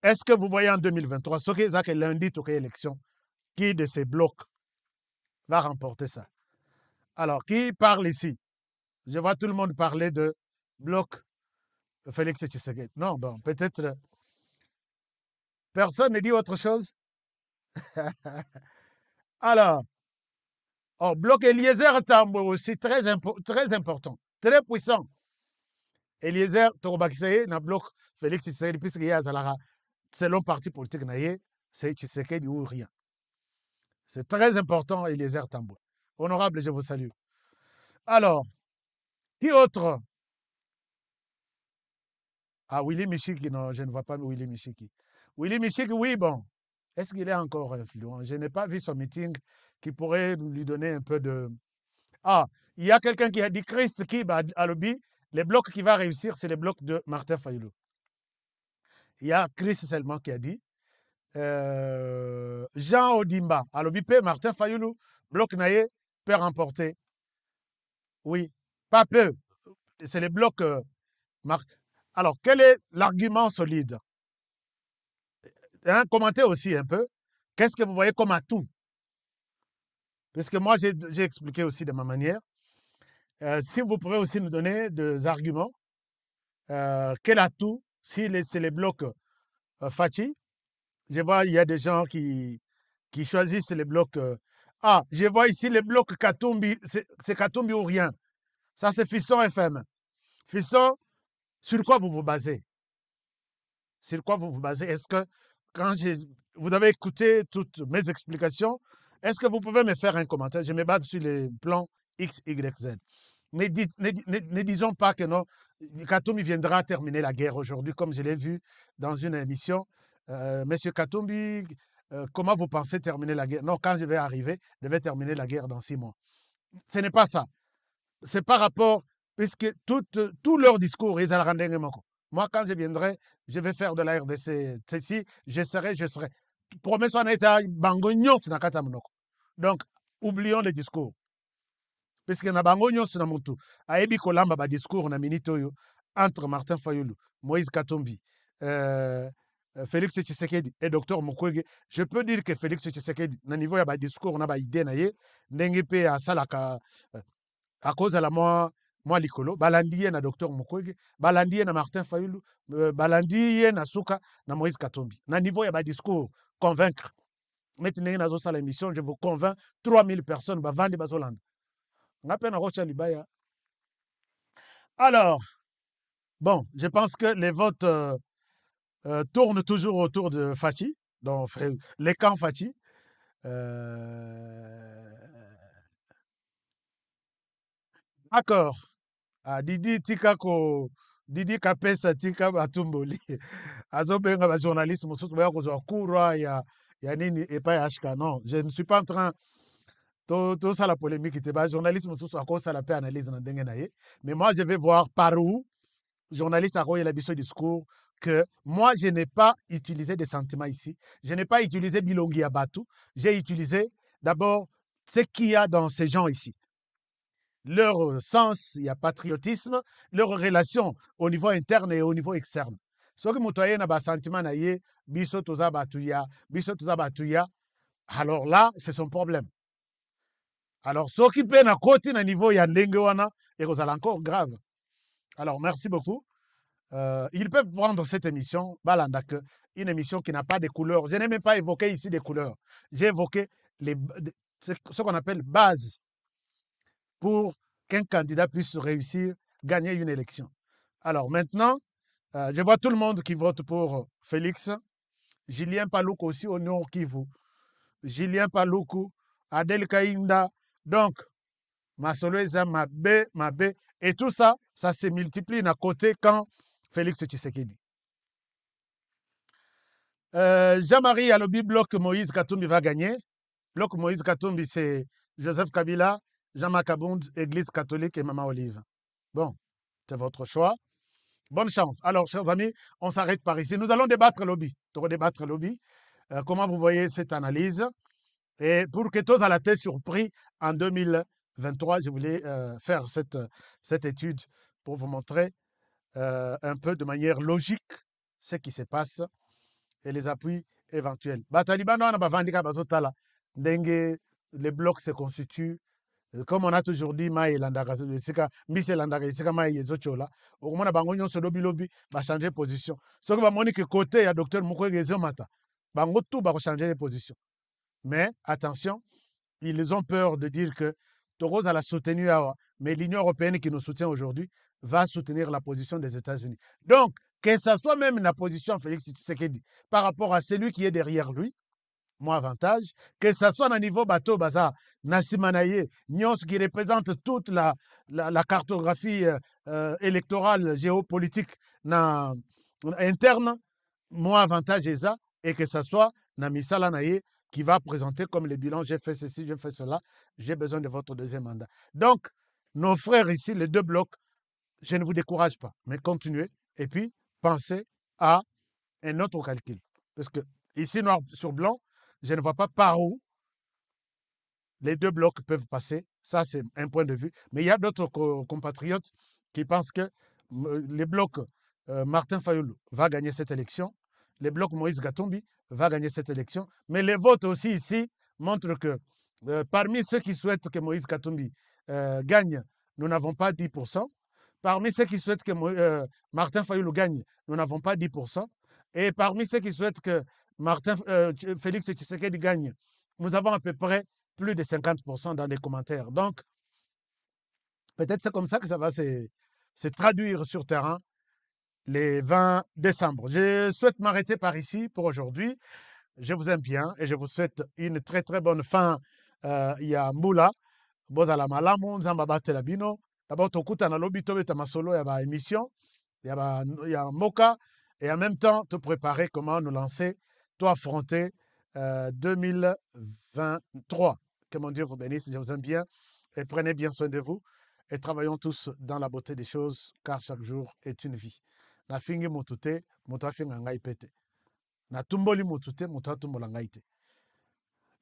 Est-ce que vous voyez en 2023, ce qui est lundi, toute élection, qui de ces blocs va remporter ça? Alors, qui parle ici? Je vois tout le monde parler de bloc Félix Tshisekedi. Non, bon, peut-être personne ne dit autre chose. Alors, oh, bloc Eliezer Tambo aussi, très important, très puissant. Eliezer Torobakiseye, na bloc Félix Tshisekedi, puisqu'il y a Zalara, selon parti politique, c'est Tshisekedi ou rien. C'est très important, Eliezer Tambo. Honorable, je vous salue. Alors, qui autre? Ah, Willy Michiki, non, je ne vois pas Willy Michiki. Willy Michiki, oui, bon. Est-ce qu'il est encore influent? Je n'ai pas vu son meeting qui pourrait lui donner un peu de... Ah, il y a quelqu'un qui a dit Christ qui à lobby, les blocs qui va réussir, c'est les blocs de Martin Fayoulou. Il y a Christ seulement qui a dit. Jean Odimba, à lobby, Martin Fayoulou, bloc Naye, peut remporter. Oui, pas peu. C'est les blocs. Alors, quel est l'argument solide? Commentez aussi un peu. Qu'est-ce que vous voyez comme atout? Puisque moi, j'ai expliqué aussi de ma manière. Si vous pouvez aussi nous donner des arguments, quel atout, si c'est les blocs Fachi, je vois, il y a des gens qui choisissent les blocs. Je vois ici les blocs Katumbi, c'est Katumbi ou rien. Ça, c'est Fiston FM. Fiston, sur quoi vous vous basez? Sur quoi vous vous basez? Est-ce que, quand vous avez écouté toutes mes explications, est-ce que vous pouvez me faire un commentaire? Je me base sur les plans X, Y, Z. Ne disons pas que non, Katumbi viendra terminer la guerre aujourd'hui, comme je l'ai vu dans une émission. Monsieur Katumbi, comment vous pensez terminer la guerre? Non, quand je vais arriver, je vais terminer la guerre dans 6 mois. Ce n'est pas ça. C'est par rapport, puisque tout leur discours, ils ont. Moi, quand je viendrai, je vais faire de la RDC. Ceci, je serai. Promesse, donc, oublions les discours. Puisque na bango nyonso na mutu ayebi kolamba ba discours na minute oyo entre Martin Fayoulou, Moïse Katumbi, Félix Tshisekedi et Dr Mukwege, je peux dire que Félix Tshisekedi na niveau ya ba discours na ba idée na ye ndenge pe asalaka à cause de la moi likolo balandi ye na Dr Mukwege, balandi ye na Martin Fayoulou, balandi ye na Suka na Moïse Katumbi na niveau ya ba discours convaincre. Maintenant nazo sala émission, je vous convainc 3000 personnes bavandi bazolanda. Alors, bon, je pense que les votes tournent toujours autour de Fachi, donc les camps Fachi. D'accord. Didi Tikako, Didi Kapesa Tika Batumboli. Azobenga ba journaliste mosusu ba kozwa courroie ya nini epai HK. Non, je ne suis pas en train tout ça la polémique était bas journaliste à cause ça la paix analyse dans mais moi je vais voir par où journaliste a il a ce discours que moi je n'ai pas utilisé des sentiments ici, je n'ai pas utilisé Bilongi Abatu, j'ai utilisé d'abord ce qu'il y a dans ces gens ici, leur sens, il y a patriotisme, leur relation au niveau interne et au niveau externe. Ce que mutoye na ba sentiment na ye biso toza batuya, alors là c'est son problème. Alors, ce qui peut na côté na niveau ya ndenge wana et vous allez encore grave. Alors, merci beaucoup. Ils peuvent prendre cette émission, Balandak, une émission qui n'a pas de couleurs. Je n'ai même pas évoqué ici des couleurs. J'ai évoqué ce qu'on appelle base pour qu'un candidat puisse réussir, gagner une élection. Alors maintenant, je vois tout le monde qui vote pour Félix. Julien Paloukou aussi au Nord Kivu. Julien Paloukou, Adel Kainda. Donc, Masoloeza, Mabé, et tout ça, ça se multiplie d'un côté quand Félix Tshisekedi. Jean-Marie Alobi, bloc Moïse Katumbi va gagner. Bloc Moïse Katumbi, c'est Joseph Kabila, Jean-Marc Kabound, Église catholique et Maman Olive. Bon, c'est votre choix. Bonne chance. Alors, chers amis, on s'arrête par ici. Nous allons débattre lobby. Comment vous voyez cette analyse? Et pour que tous à la tête surpris en 2023, je voulais faire cette étude pour vous montrer un peu de manière logique ce qui se passe et les appuis éventuels. Les blocs se constituent Comme on a toujours dit, Maï Landaka, Mbise Landaka, c'est Maï Yezochola, au moment où Bangonyon se lobby, va changer de position. Ce que va monique côté, il y a docteur Mukwege Zomata. Bango tout va changer de position. Mais attention, ils ont peur de dire que Toros a la soutenu, mais l'Union européenne qui nous soutient aujourd'hui va soutenir la position des États-Unis. Donc, que ce soit même la position de Félix Tshisekedi par rapport à celui qui est derrière lui, mon avantage, que ce soit au niveau bateau, Baza, Nassimanaye, Nyons qui représente toute la cartographie électorale, géopolitique interne, mon avantage est ça, et que ce soit Namisala Naye qui va présenter comme le bilan, j'ai fait ceci, j'ai fait cela, j'ai besoin de votre deuxième mandat. Donc, nos frères ici, les deux blocs, je ne vous décourage pas, mais continuez, et puis pensez à un autre calcul. Parce que ici, noir sur blanc, je ne vois pas par où les deux blocs peuvent passer. Ça, c'est un point de vue. Mais il y a d'autres compatriotes qui pensent que les blocs Martin Fayoulou va gagner cette élection, les blocs Moïse Gatombi va gagner cette élection. Mais les votes aussi ici montrent que parmi ceux qui souhaitent que Moïse Gatombi gagne, nous n'avons pas 10%. Parmi ceux qui souhaitent que Martin Fayoulou gagne, nous n'avons pas 10%. Et parmi ceux qui souhaitent que Félix Tshisekedi gagne, nous avons à peu près plus de 50% dans les commentaires. Donc, peut-être c'est comme ça que ça va se traduire sur terrain les 20 décembre. Je souhaite m'arrêter par ici pour aujourd'hui. Je vous aime bien et je vous souhaite une très très bonne fin. Il y a Moula, Bozala Malamu, Nzamba Batela Bino. D'abord, Tokuta na lobi tobeta masolo, il y a émission, il y a Moka, et en même temps, te préparer comment nous lancer, toi affronter 2023. Que mon Dieu vous bénisse, je vous aime bien, et prenez bien soin de vous, et travaillons tous dans la beauté des choses, car chaque jour est une vie. Na fingi mutute, muta finga ngai pete. Na tumboli mutute, muta tumbola ngai te.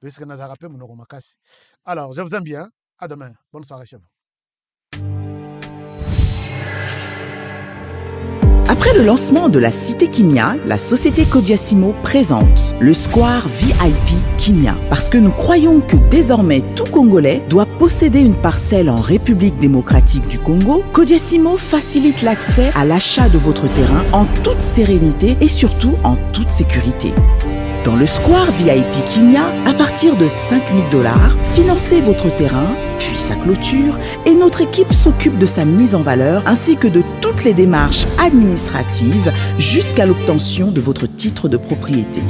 Puisque na zarape munoko makasi. Alors, je vous aime bien, à demain, bonne soirée chez vous. Après le lancement de la Cité Kimia, la société Kodiasimo présente le Square VIP Kimia. Parce que nous croyons que désormais tout Congolais doit posséder une parcelle en République démocratique du Congo, Kodiasimo facilite l'accès à l'achat de votre terrain en toute sérénité et surtout en toute sécurité. Dans le Square VIP Kimia, à partir de 5 000 $, financez votre terrain, puis sa clôture, et notre équipe s'occupe de sa mise en valeur ainsi que de toutes les démarches administratives jusqu'à l'obtention de votre titre de propriété.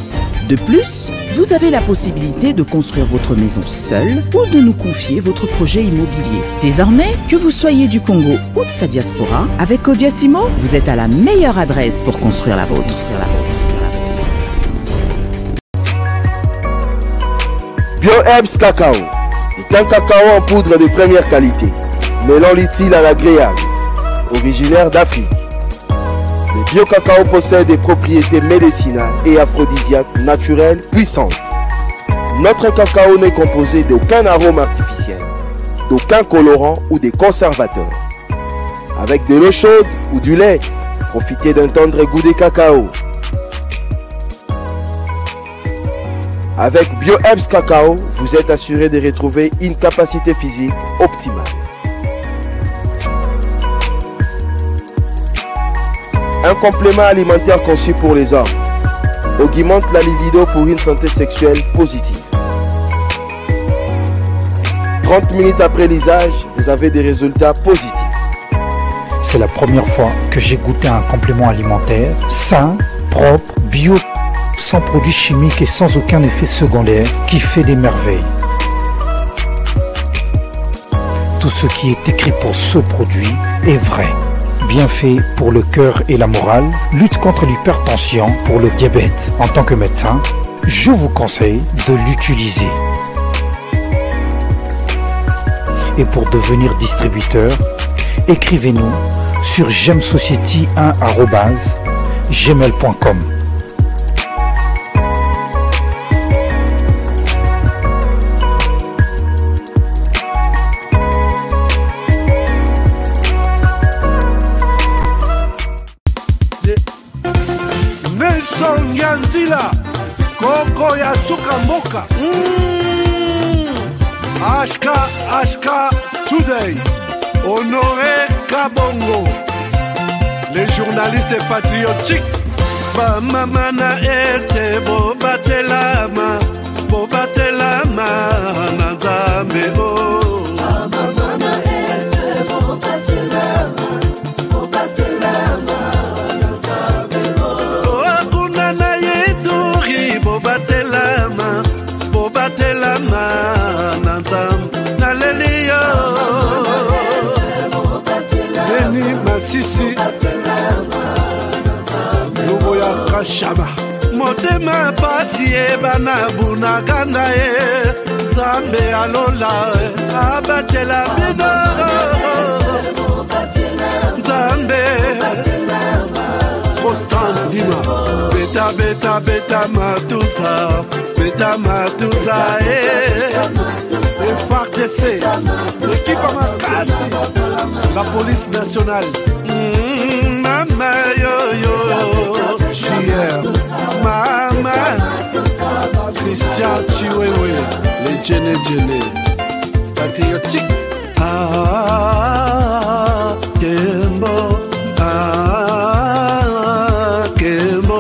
De plus, vous avez la possibilité de construire votre maison seule ou de nous confier votre projet immobilier. Désormais, que vous soyez du Congo ou de sa diaspora, avec Kodiasimo, vous êtes à la meilleure adresse pour construire la vôtre. BioHerbs Cacao est un cacao en poudre de première qualité, mêlant l'utile à l'agréable, originaire d'Afrique. Le bio-cacao possède des propriétés médicinales et aphrodisiaques naturelles puissantes. Notre cacao n'est composé d'aucun arôme artificiel, d'aucun colorant ou des conservateurs. Avec de l'eau chaude ou du lait, profitez d'un tendre goût de cacao. Avec BioHerbs Cacao, vous êtes assuré de retrouver une capacité physique optimale. Un complément alimentaire conçu pour les hommes augmente la libido pour une santé sexuelle positive. 30 minutes après l'usage, vous avez des résultats positifs. C'est la première fois que j'ai goûté un complément alimentaire sain, propre, bio, sans produits chimiques et sans aucun effet secondaire qui fait des merveilles. Tout ce qui est écrit pour ce produit est vrai. Bienfait pour le cœur et la morale, lutte contre l'hypertension, pour le diabète. En tant que médecin, je vous conseille de l'utiliser. Et pour devenir distributeur, écrivez-nous sur gemsociety1@gmail.com. Nelson Yanzila Koko ya Suka Mboka HK Today, Honoré Kabongo, les journalistes patriotiques. Bamamana este bobatelama nanzambe o. Bamamana este bobatelama nanzambe o. Kuna na yeturi bobatelama nanzambe na lelio. Beni Masisi Luboya Kashaba Motema pasi bana bunagana Zambe alola abatela bino Zambe Kostan Dima Beta matuza FARDC l'équipe Amakasi la police nationale Mama yo JR Mama Christian Chiwewe les Jene patriotique Kembo Kembo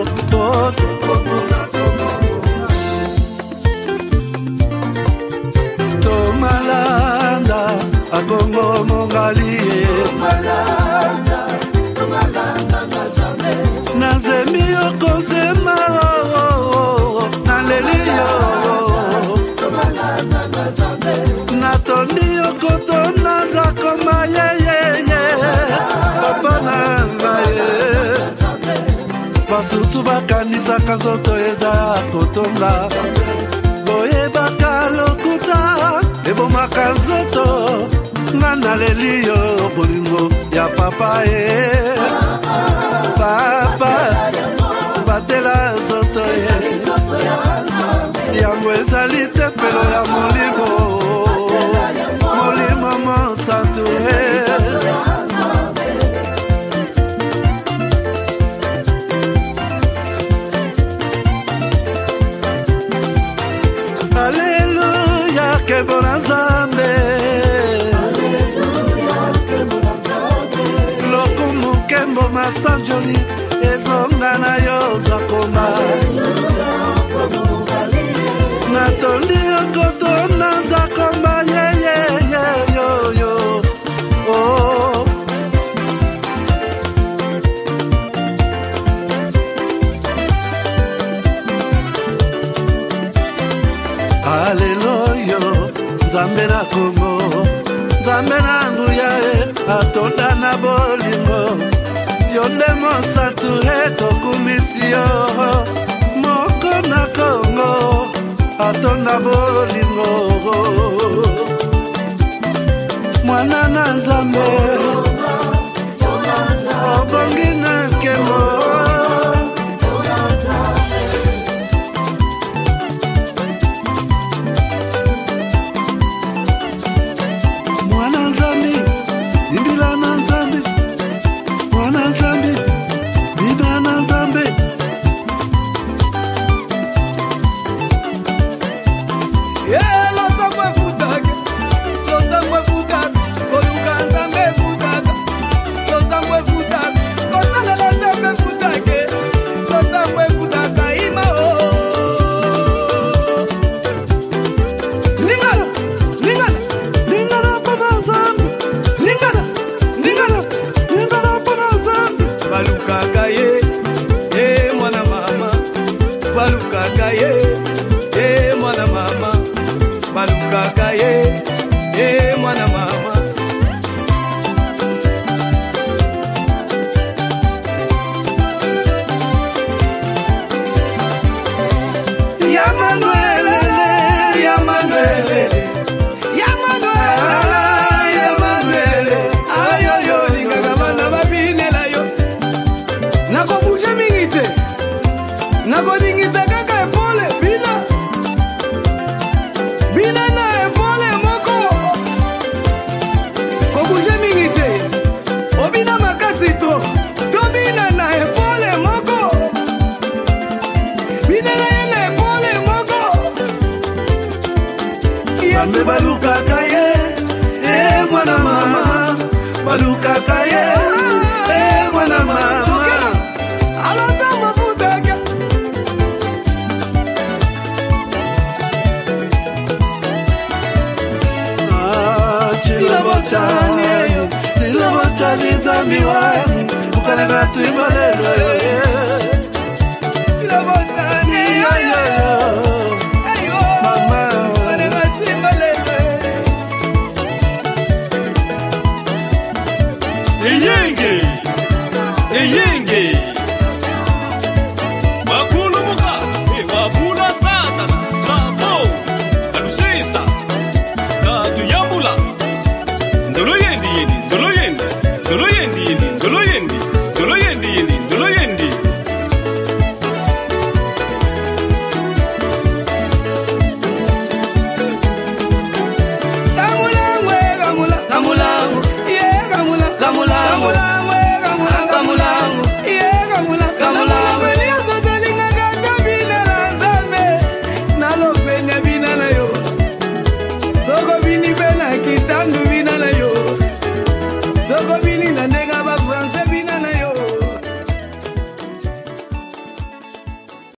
Tomalanda Agongo Mongalie Nazemi okozema Nalelio Natondi okotona Zakoma Papa nangaye Basusu bakanisa kazoto eza kotonga Boye bakalokuta Ebo makanzoto Nana lelio bolingo ya papa Papa batela zoto Yango ezali tempelo ya molimo Molimo mosantu Alléluia que bon Nzambe Lokumu kembo masanjoli Ezonga na yo zakoma Natondi okotona zakoma yo Oh Hallelujah Nzambe na Kongo Nzambe na nguya atonda na bolingo Yonde mosatu etokumisio Moko na Kongo atonda bolingo Mwana na Nzambe Obongi na kemo nalingaka ye mwana mama alata mafutake Chilabotani zambi wangu ukalenga tuibalelo Chilabotani mama ukalenga tuibalelo Eyenge Wakulu muka wakula satana Sabo Alusisa Katu yambula Ndolo yendi Kitangu bina na yo Soko bini na nega ba France bina na yo